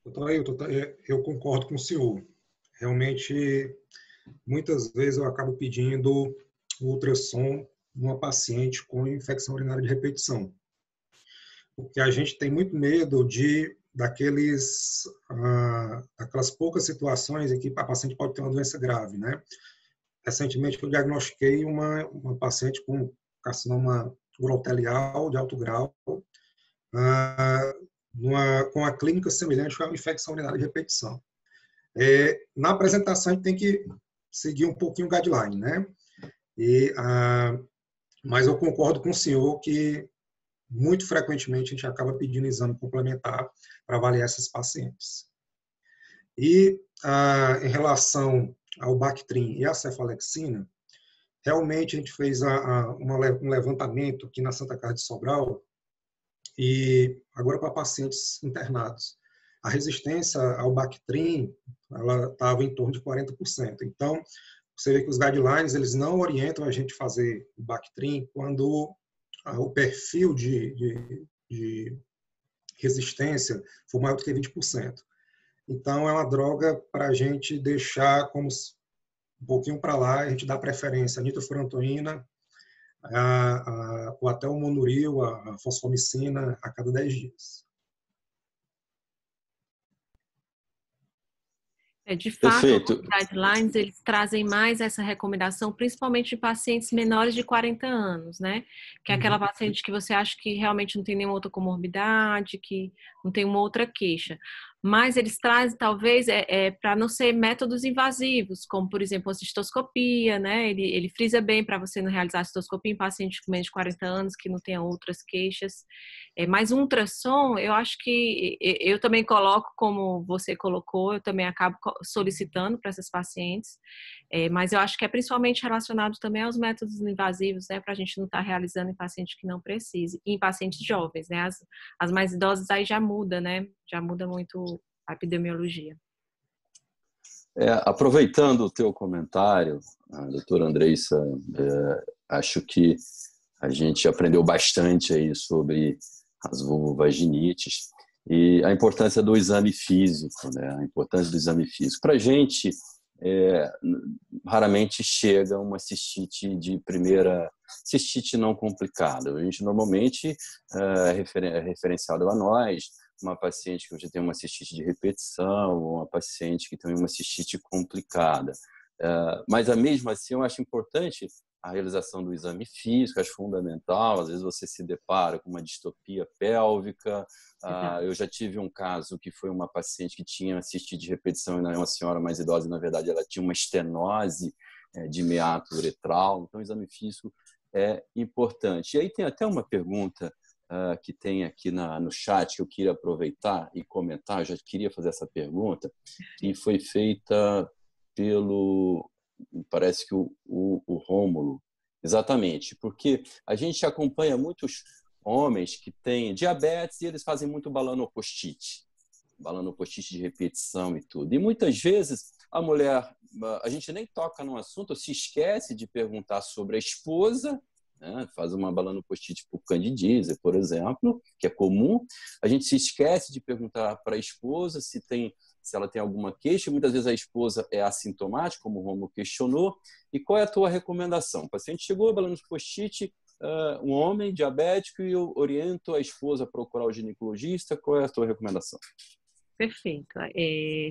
Doutor Ailton, eu concordo com o senhor. Realmente, muitas vezes eu acabo pedindo ultrassom numa paciente com infecção urinária de repetição. Porque a gente tem muito medo daquelas poucas situações em que a paciente pode ter uma doença grave, né? Recentemente eu diagnostiquei uma paciente com carcinoma urotelial de alto grau, com a clínica semelhante a uma infecção urinária de repetição. Na apresentação, a gente tem que seguir um pouquinho o guideline, né? Mas eu concordo com o senhor que, muito frequentemente, a gente acaba pedindo exame complementar para avaliar essas pacientes. E, em relação ao Bactrim e à cefalexina, realmente a gente fez um levantamento aqui na Santa Casa de Sobral, e agora para pacientes internados. A resistência ao Bactrim, ela estava em torno de 40%. Então, você vê que os guidelines, eles não orientam a gente fazer o Bactrim quando o perfil de resistência for maior do que 20%. Então, é uma droga para a gente deixar como um pouquinho para lá, a gente dá preferência à nitrofurantoína, ou até o monuril, a fosfomicina, a cada 10 dias. De fato, Perfeito. os guidelines, eles trazem mais essa recomendação, principalmente em pacientes menores de 40 anos, né? Que é aquela paciente que você acha que realmente não tem nenhuma outra comorbidade, que não tem uma outra queixa. mas eles trazem, talvez, para não ser métodos invasivos, como, por exemplo, a cistoscopia, né? Ele frisa bem para você não realizar a cistoscopia em pacientes com menos de 40 anos que não tenham outras queixas. Mas um ultrassom, eu acho que eu também coloco, como você colocou, eu também acabo solicitando para essas pacientes, mas eu acho que é principalmente relacionado também aos métodos invasivos, né? Para a gente não estar realizando em paciente que não precise, e em pacientes jovens, né? As mais idosas aí já muda, né? Já muda muito a epidemiologia. Aproveitando o teu comentário, doutora Andreissa, acho que a gente aprendeu bastante aí sobre as vulvovaginites e a importância do exame físico, né? A importância do exame físico. Para a gente, raramente chega uma cistite de primeira, cistite não complicada. A gente normalmente é referenciado a nós, uma paciente que já tem uma cistite de repetição, ou uma paciente que tem uma cistite complicada. Mas, mesmo assim, eu acho importante a realização do exame físico, acho fundamental. Às vezes você se depara com uma distopia pélvica. Eu já tive um caso que foi uma paciente que tinha cistite de repetição, e não é uma senhora mais idosa, e, na verdade, ela tinha uma estenose de meato uretral. Então, o exame físico é importante. E aí tem até uma pergunta que tem aqui no chat, que eu queria aproveitar e comentar. Eu já queria fazer essa pergunta, que foi feita parece que o Rômulo, exatamente, porque a gente acompanha muitos homens que têm diabetes e eles fazem muito balanopostite de repetição e tudo. E muitas vezes a mulher, a gente nem toca no assunto, se esquece de perguntar sobre a esposa, né? Faz uma balanopostite por candidíase, por exemplo, que é comum. A gente se esquece de perguntar para a esposa se ela tem alguma queixa. Muitas vezes a esposa é assintomática, como o Romulo questionou. E qual é a tua recomendação? O paciente chegou a balanopostite, um homem diabético, e eu oriento a esposa a procurar o ginecologista. Qual é a tua recomendação? Perfeito.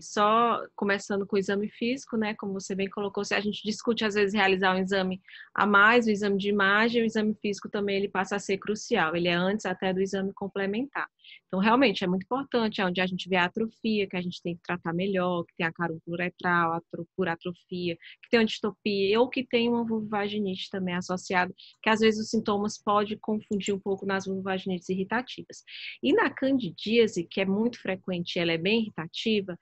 Só começando com o exame físico, né? Como você bem colocou, se a gente discute às vezes realizar um exame a mais, o exame de imagem, o exame físico também ele passa a ser crucial. Ele é antes até do exame complementar. Então, realmente, é muito importante, onde a gente vê a atrofia, que a gente tem que tratar melhor, que tem a carúncula uretral, por atrofia, que tem uma distopia, ou que tem uma vulvovaginite também associada, que às vezes os sintomas podem confundir um pouco nas vulvovaginites irritativas. E na candidíase, que é muito frequente, ela é bem irritativa,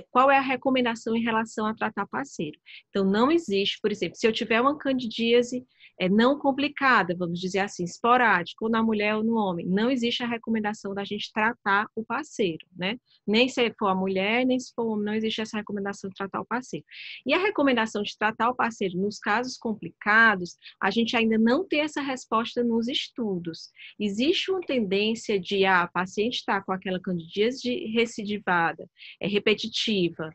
qual é a recomendação em relação a tratar parceiro? Então, não existe, por exemplo, se eu tiver uma candidíase não complicada, vamos dizer assim, esporádica, ou na mulher ou no homem, não existe a recomendação da gente tratar o parceiro, né? Nem se for a mulher, nem se for o homem, não existe essa recomendação de tratar o parceiro. E a recomendação de tratar o parceiro nos casos complicados, a gente ainda não tem essa resposta nos estudos. Existe uma tendência de a paciente estar com aquela candidíase recidivada, repetitiva,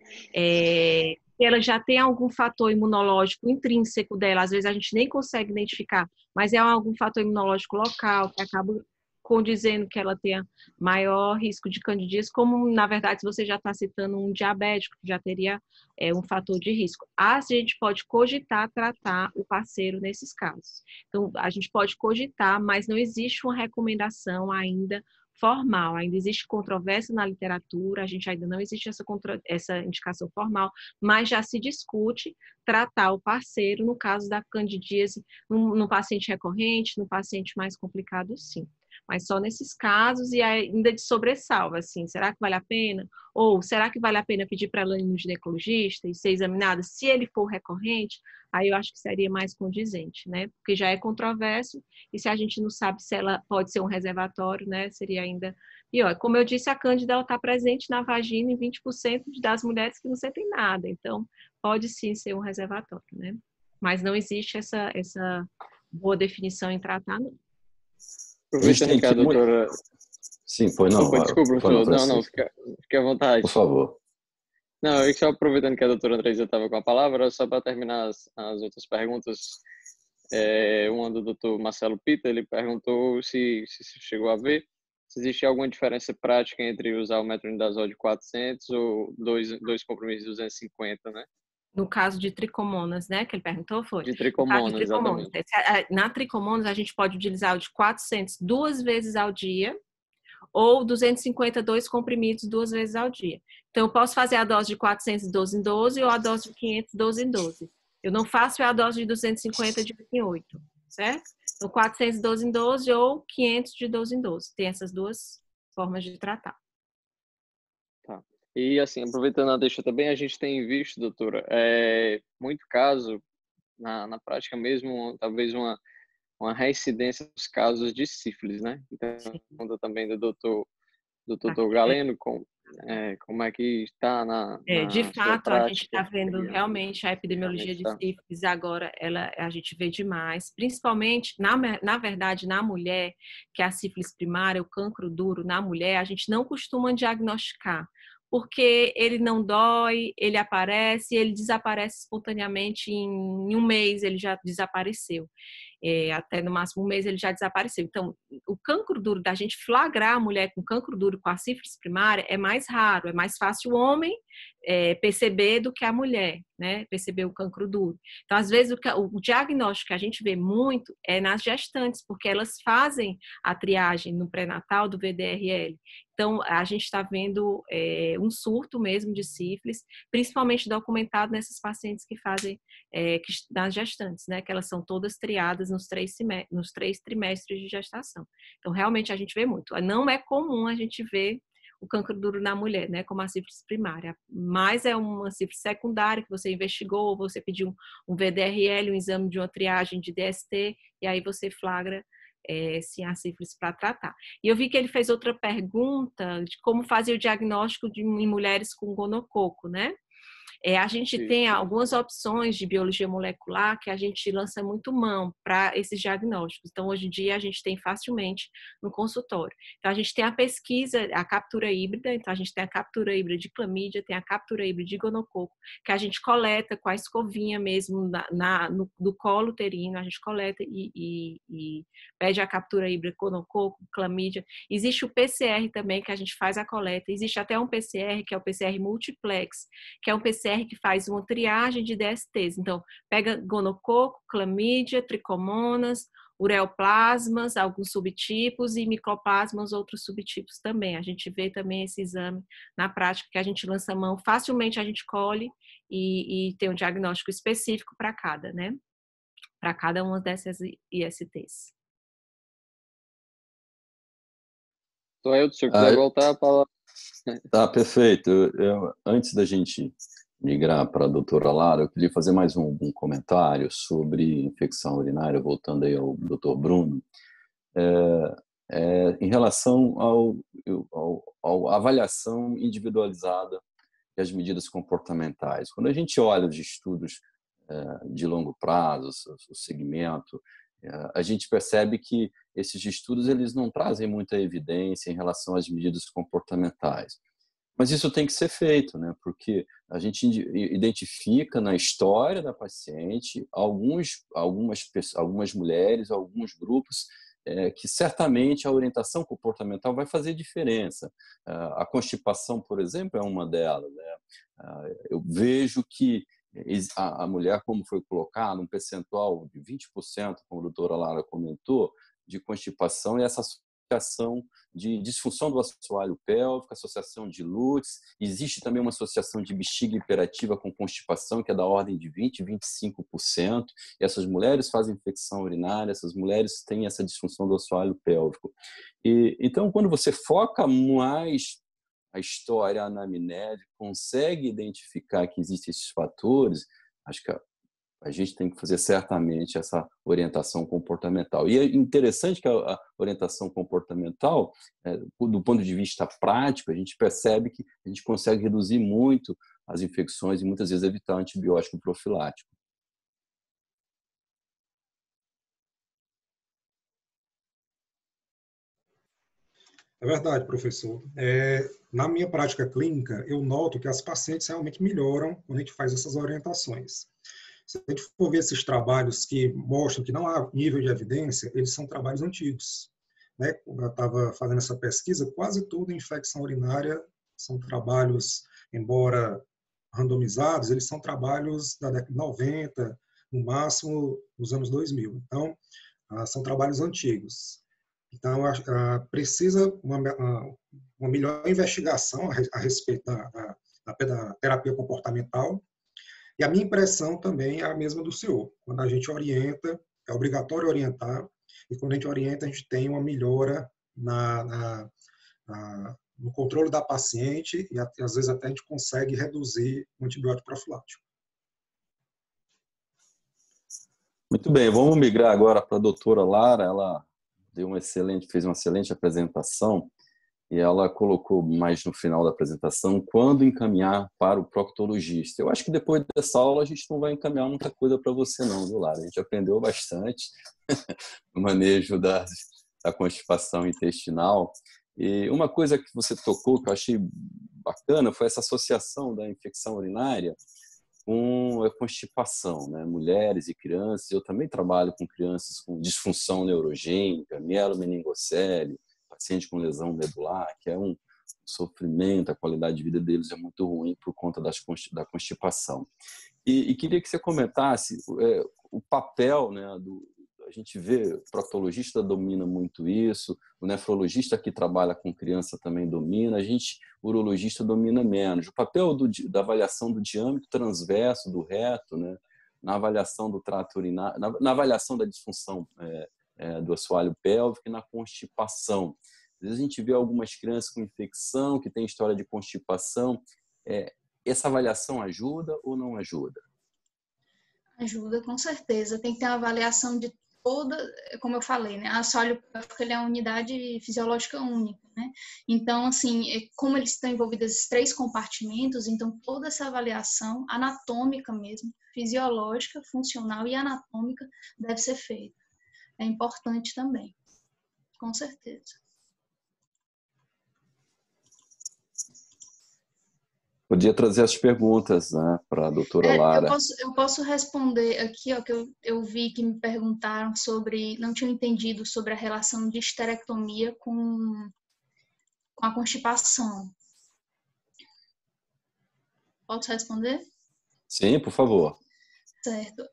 ela já tem algum fator imunológico intrínseco dela, às vezes a gente nem consegue identificar, mas é algum fator imunológico local que acaba condizendo que ela tenha maior risco de candidíase, como, na verdade, se você já está citando um diabético, que já teria um fator de risco. A gente pode cogitar tratar o parceiro nesses casos. Então, a gente pode cogitar, mas não existe uma recomendação ainda formal, ainda existe controvérsia na literatura, a gente ainda não existe essa indicação formal, mas já se discute tratar o parceiro no caso da candidíase, no paciente recorrente, no paciente mais complicado, sim. Mas só nesses casos e ainda de sobressalva, assim, será que vale a pena? Ou será que vale a pena pedir para ela ir no ginecologista e ser examinada? Se ele for recorrente, aí eu acho que seria mais condizente, né? Porque já é controverso e se a gente não sabe se ela pode ser um reservatório, né? Seria ainda pior. Como eu disse, a cândida ela está presente na vagina em 20% das mulheres que não sentem nada. Então, pode sim ser um reservatório, né? Mas não existe essa boa definição em tratar, não. Aproveitando que a doutora... Sim, pois não. Opa, desculpa, professor. Não, fique à vontade. Por favor. Não, eu só aproveitando que a doutora Andreissa estava com a palavra, só para terminar as outras perguntas, uma do doutor Marcelo Pita, ele perguntou se chegou a ver se existe alguma diferença prática entre usar o metronidazol de 400 ou dois comprimidos de 250, né? No caso de tricomonas, né, que ele perguntou, foi? De tricomonas, exatamente. Na tricomonas, a gente pode utilizar o de 400 2 vezes ao dia, ou 252 comprimidos 2 vezes ao dia. Então, eu posso fazer a dose de 412 em 12 ou a dose de 512 em 12. Eu não faço a dose de 250 de 8 em 8, certo? Então, 412 em 12 ou 500 de 12 em 12. Tem essas duas formas de tratar. Tá. E, assim, aproveitando a deixa também, a gente tem visto, doutora, muito caso, na prática mesmo, talvez uma reincidência dos casos de sífilis, né? Então, conta também do doutor Galeno, como é que está na De sua fato, a gente está prática. vendo realmente a epidemiologia de sífilis agora, a gente vê demais, principalmente, na verdade, na mulher, que é a sífilis primária, o cancro duro na mulher, a gente não costuma diagnosticar, porque ele não dói, ele aparece, ele desaparece espontaneamente em um mês, ele já desapareceu. Até no máximo um mês ele já desapareceu. Então, o cancro duro, da gente flagrar a mulher com cancro duro com a sífilis primária é mais raro, é mais fácil o homem perceber do que a mulher, né? Perceber o cancro duro. Então, às vezes, o diagnóstico que a gente vê muito é nas gestantes, porque elas fazem a triagem no pré-natal do VDRL. Então, a gente está vendo um surto mesmo de sífilis, principalmente documentado nessas pacientes que fazem nas gestantes, né? Que elas são todas triadas nos 3 trimestres de gestação. Então, realmente, a gente vê muito. Não é comum a gente ver o cancro duro na mulher, né? Como a sífilis primária. Mas é uma sífilis secundária que você investigou, você pediu um VDRL, um exame de uma triagem de DST, e aí você flagra se há sífilis para tratar. E eu vi que ele fez outra pergunta de como fazer o diagnóstico em mulheres com gonococo, né? A gente tem algumas opções de biologia molecular que a gente lança muito mão para esses diagnósticos. Então, hoje em dia, a gente tem facilmente no consultório. Então, a gente tem a pesquisa, a captura híbrida. Então, a gente tem a captura híbrida de clamídia, tem a captura híbrida de gonococo, que a gente coleta com a escovinha mesmo do colo uterino, a gente coleta e pede a captura híbrida gonococo, clamídia. Existe o PCR também, que a gente faz a coleta. Existe até um PCR, que é o PCR multiplex, que é um PCR que faz uma triagem de DSTs. Então, pega gonococo, clamídia, tricomonas, ureoplasmas, alguns subtipos e micoplasmas, outros subtipos também. A gente vê também esse exame na prática, que a gente lança a mão, facilmente a gente colhe e tem um diagnóstico específico para cada, né? Para cada uma dessas ISTs. Então, eu, se eu quiser voltar a palavra. Tá, perfeito. Antes da gente migrar para a doutora Lara, eu queria fazer mais um comentário sobre infecção urinária, voltando aí ao doutor Bruno, em relação à avaliação individualizada das medidas comportamentais. Quando a gente olha os estudos de longo prazo, o segmento, a gente percebe que esses estudos eles não trazem muita evidência em relação às medidas comportamentais. Mas isso tem que ser feito, né? Porque a gente identifica na história da paciente algumas mulheres, alguns grupos que certamente a orientação comportamental vai fazer diferença. A constipação, por exemplo, é uma delas, né? Eu vejo que a mulher, como foi colocado, um percentual de 20%, como a doutora Lara comentou, de constipação e essa associação de disfunção do assoalho pélvico, associação de LUTS. Existe também uma associação de bexiga hiperativa com constipação, que é da ordem de 20%, 25%. E essas mulheres fazem infecção urinária, essas mulheres têm essa disfunção do assoalho pélvico. Então, quando você foca mais a história, a anamnese, consegue identificar que existem esses fatores, acho que a gente tem que fazer certamente essa orientação comportamental. E é interessante que a orientação comportamental, do ponto de vista prático, a gente percebe que a gente consegue reduzir muito as infecções e muitas vezes evitar antibiótico profilático. É verdade, professor. Na minha prática clínica, eu noto que as pacientes realmente melhoram quando a gente faz essas orientações. Se a gente for ver esses trabalhos que mostram que não há nível de evidência, eles são trabalhos antigos. Né? Quando eu estava fazendo essa pesquisa, quase tudo em infecção urinária são trabalhos, embora randomizados, eles são trabalhos da década de 90, no máximo nos anos 2000. Então, são trabalhos antigos. Então, precisa uma melhor investigação a respeito da terapia comportamental. E a minha impressão também é a mesma do senhor. Quando a gente orienta, é obrigatório orientar, e quando a gente orienta, a gente tem uma melhora no controle da paciente e às vezes até a gente consegue reduzir o antibiótico profilático. Muito bem, vamos migrar agora para a doutora Lara. Ela fez uma excelente apresentação e ela colocou mais no final da apresentação quando encaminhar para o proctologista. Eu acho que depois dessa aula a gente não vai encaminhar muita coisa para você não, viu, Lara? A gente aprendeu bastante no manejo da constipação intestinal. E uma coisa que você tocou que eu achei bacana foi essa associação da infecção urinária com a constipação, né? Mulheres e crianças. Eu também trabalho com crianças com disfunção neurogênica, mielomeningocele, paciente com lesão medular, que é um sofrimento, a qualidade de vida deles é muito ruim por conta da constipação. E queria que você comentasse o papel, né, a gente vê, o proctologista domina muito isso, o nefrologista que trabalha com criança também domina, o urologista domina menos. O papel da avaliação do diâmetro transverso do reto, né, na avaliação do trato urinário, na avaliação da disfunção do assoalho pélvico e na constipação. Às vezes a gente vê algumas crianças com infecção, que têm história de constipação. Essa avaliação ajuda ou não ajuda? Ajuda, com certeza. Tem que ter uma avaliação de toda, como eu falei, né? A assoalho pélvico ele é uma unidade fisiológica única, né? Então, assim, como eles estão envolvidos esses 3 compartimentos, então toda essa avaliação anatômica mesmo, fisiológica, funcional e anatômica deve ser feita. É importante também, com certeza. Podia trazer as perguntas, né, para a doutora Lara. Eu posso responder aqui, ó, que eu vi que me perguntaram não tinham entendido sobre a relação de histerectomia com a constipação. Posso responder? Sim, por favor. Certo.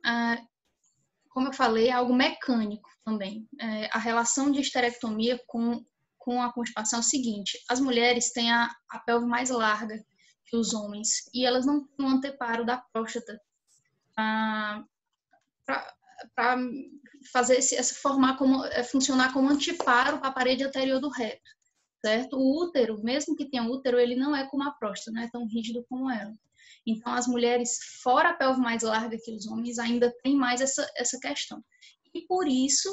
Como eu falei, é algo mecânico também. A relação de histerectomia com a constipação é o seguinte: as mulheres têm a pelve mais larga que os homens e elas não têm um anteparo da próstata para fazer funcionar como anteparo para a parede anterior do reto, certo? O útero, mesmo que tenha útero, ele não é como a próstata, não é tão rígido como ela. Então, as mulheres, fora a pelve mais larga que os homens, ainda tem mais essa questão. E por isso,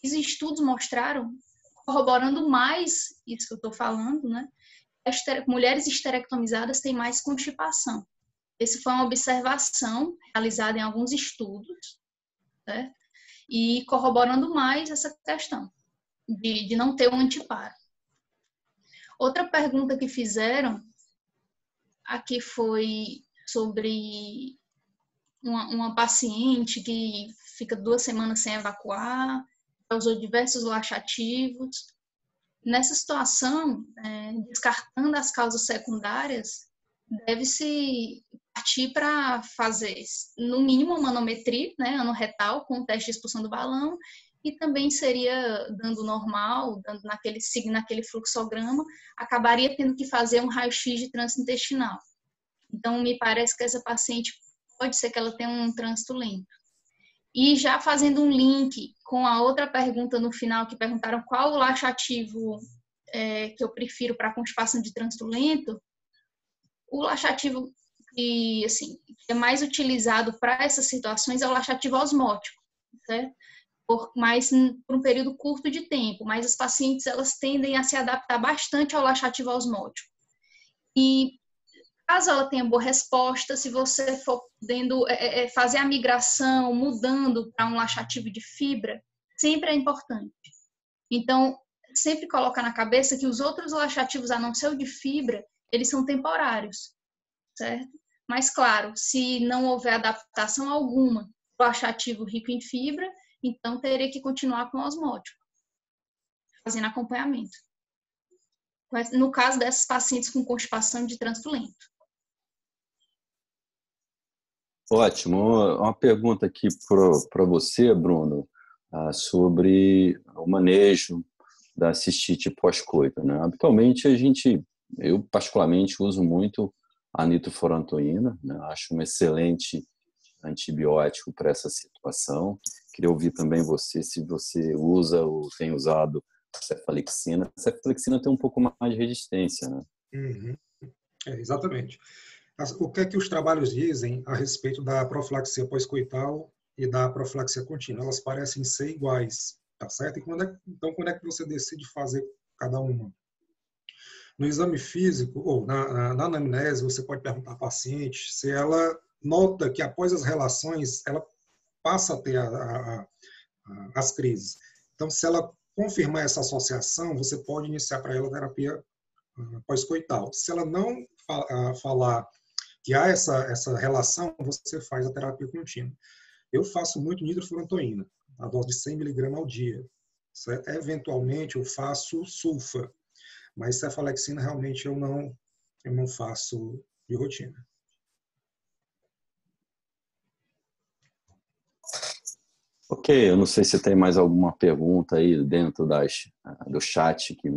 os estudos mostraram, corroborando mais isso que eu estou falando, né? Mulheres histerectomizadas têm mais constipação. Essa foi uma observação realizada em alguns estudos, certo? E corroborando mais essa questão de não ter um anteparo. Outra pergunta que fizeram aqui foi sobre uma paciente que fica 2 semanas sem evacuar, usou diversos laxativos. Nessa situação, descartando as causas secundárias, deve-se partir para fazer, no mínimo, uma manometria, né, anorretal, com o teste de expulsão do balão, e também seria, dando normal, dando naquele fluxograma, acabaria tendo que fazer um raio-x de trânsito intestinal. Então, me parece que essa paciente pode ser que ela tenha um trânsito lento. E já fazendo um link com a outra pergunta no final, que perguntaram qual o laxativo que eu prefiro para constipação de trânsito lento, o laxativo que é mais utilizado para essas situações é o laxativo osmótico, certo? Mas por um período curto de tempo, mas as pacientes elas tendem a se adaptar bastante ao laxativo osmótico. E caso ela tenha boa resposta, se você for podendo fazer a migração, mudando para um laxativo de fibra, sempre é importante. Então, sempre coloca na cabeça que os outros laxativos, a não ser o de fibra, eles são temporários, certo? Mas, claro, se não houver adaptação alguma do laxativo rico em fibra, então teria que continuar com o osmótico, fazendo acompanhamento. No caso dessas pacientes com constipação de trânsito lento. Ótimo. Uma pergunta aqui para você, Bruno, sobre o manejo da cistite pós-coito, né? Habitualmente eu particularmente uso muito a nitrofurantoína, né? Acho um excelente antibiótico para essa situação. Queria ouvir também você se você usa ou tem usado cefalexina. A cefalexina tem um pouco mais de resistência, né? Uhum. Exatamente. O que é que os trabalhos dizem a respeito da profilaxia pós-coital e da profilaxia contínua? Elas parecem ser iguais, tá certo? E então, quando é que você decide fazer cada uma? No exame físico, ou na anamnese, você pode perguntar à paciente se ela nota que após as relações, ela passa a ter as crises. Então, se ela confirmar essa associação, você pode iniciar para ela a terapia pós-coital. Se ela não falar que há essa relação, você faz a terapia contínua. Eu faço muito nitrofurantoína, a dose de 100 mg ao dia. Certo? Eventualmente, eu faço sulfa, mas cefalexina realmente eu não faço de rotina. Ok, eu não sei se tem mais alguma pergunta aí dentro do chat que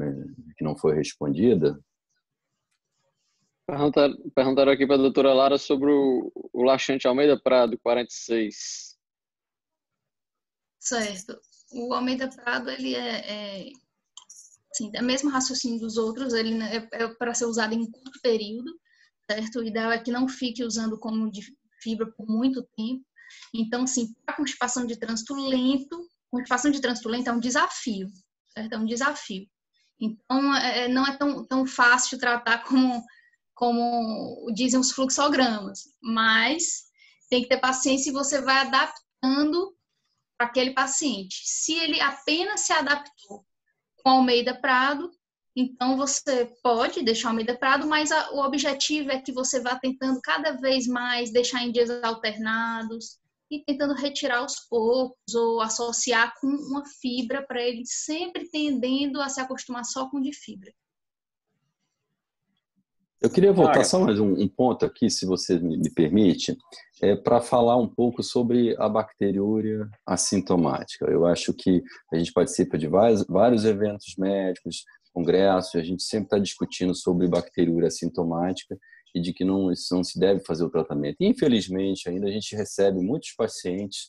não foi respondida. Perguntaram aqui para a doutora Lara sobre o laxante Almeida Prado, 46. Certo. O Almeida Prado, ele assim, é o mesmo raciocínio dos outros, ele é para ser usado em curto período, certo? O ideal é que não fique usando como de fibra por muito tempo. Então, assim, para constipação de trânsito lento é um desafio, certo? É um desafio. Então, não é tão fácil tratar como dizem os fluxogramas, mas tem que ter paciência e você vai adaptando para aquele paciente. Se ele apenas se adaptou com Almeida Prado, então você pode deixar Almeida Prado, mas o objetivo é que você vá tentando cada vez mais deixar em dias alternados e tentando retirar aos poucos ou associar com uma fibra para ele sempre tendendo a se acostumar só com de fibra. Eu queria voltar só mais um ponto aqui, se você me permite, para falar um pouco sobre a bacteriúria assintomática. Eu acho que a gente participa de vários eventos médicos, congressos, a gente sempre está discutindo sobre bacteriúria assintomática e de que isso não se deve fazer o tratamento. Infelizmente, ainda a gente recebe muitos pacientes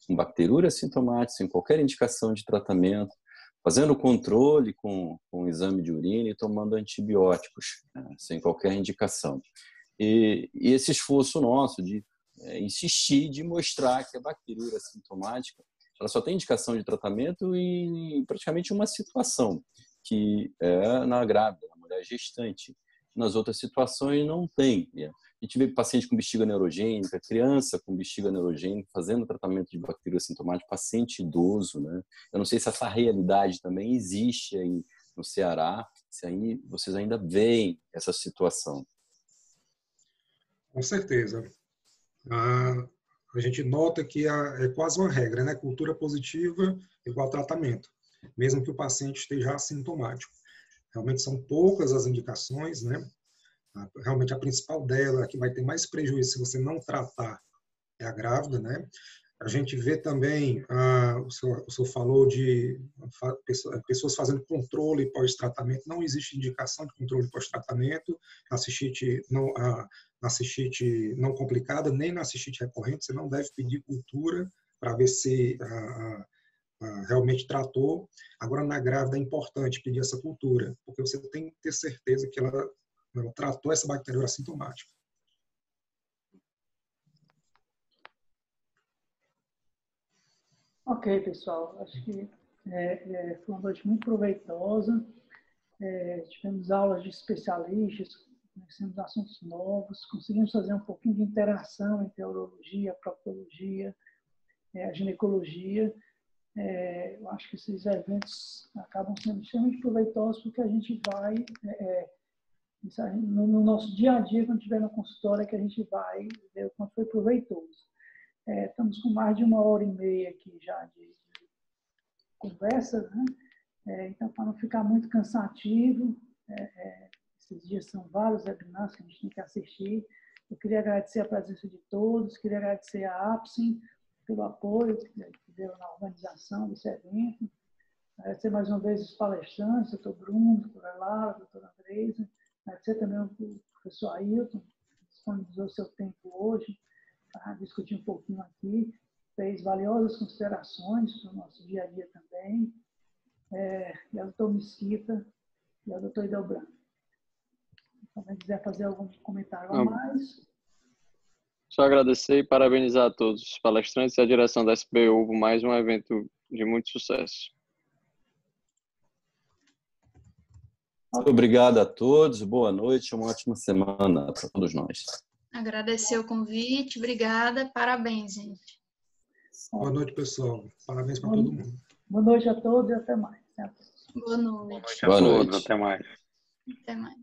com bacteriúria assintomática, sem qualquer indicação de tratamento, fazendo controle com exame de urina e tomando antibióticos, né, sem qualquer indicação. E esse esforço nosso de insistir, de mostrar que a bacteriúria assintomática ela só tem indicação de tratamento em praticamente uma situação, que é na grávida, na mulher gestante. Nas outras situações não tem. A gente vê paciente com bexiga neurogênica, criança com bexiga neurogênica, fazendo tratamento de bacteriúria assintomática, paciente idoso, né? Eu não sei se essa realidade também existe aí no Ceará, se aí vocês ainda veem essa situação. Com certeza. A gente nota que é quase uma regra, né? Cultura positiva igual tratamento, mesmo que o paciente esteja assintomático. Realmente são poucas as indicações, né? Realmente a principal dela, que vai ter mais prejuízo se você não tratar, é a grávida, né? A gente vê também, o senhor falou de pessoas fazendo controle pós-tratamento. Não existe indicação de controle pós-tratamento na cistite não complicada, nem na cistite recorrente. Você não deve pedir cultura para ver se realmente tratou. Agora, na grávida, é importante pedir essa cultura, porque você tem que ter certeza que ela tratou essa bacteriúria assintomática. Ok, pessoal. Acho que foi uma noite muito proveitosa. Tivemos aulas de especialistas, conhecemos assuntos novos, conseguimos fazer um pouquinho de interação entre a urologia, a proctologia, a ginecologia. Eu acho que esses eventos acabam sendo extremamente proveitosos porque a gente vai, no nosso dia a dia, quando estiver no consultório, é que a gente vai ver o quanto foi proveitoso. Estamos com mais de 1h30 aqui já de conversa, né? Então, para não ficar muito cansativo, esses dias são vários webinars que a gente tem que assistir. Eu queria agradecer a presença de todos, queria agradecer a APSIM pelo apoio que deu na organização desse evento. Agradecer mais uma vez os palestrantes, doutor Bruno, doutora Lara, doutora Andresa. Agradecer também ao professor Ailton, que disponibilizou seu tempo hoje para discutir um pouquinho aqui. Fez valiosas considerações para o nosso dia a dia também. E ao doutor Mesquita e ao doutor Idelbrando. Se alguém quiser fazer algum comentário a mais. Só agradecer e parabenizar a todos os palestrantes e a direção da SBU por mais um evento de muito sucesso. Muito obrigado a todos, boa noite, uma ótima semana para todos nós. Agradecer o convite, obrigada, parabéns, gente. Boa noite, pessoal. Parabéns para todo mundo. Boa noite a todos e até mais. Boa noite. Boa noite a todos, até mais. Até mais.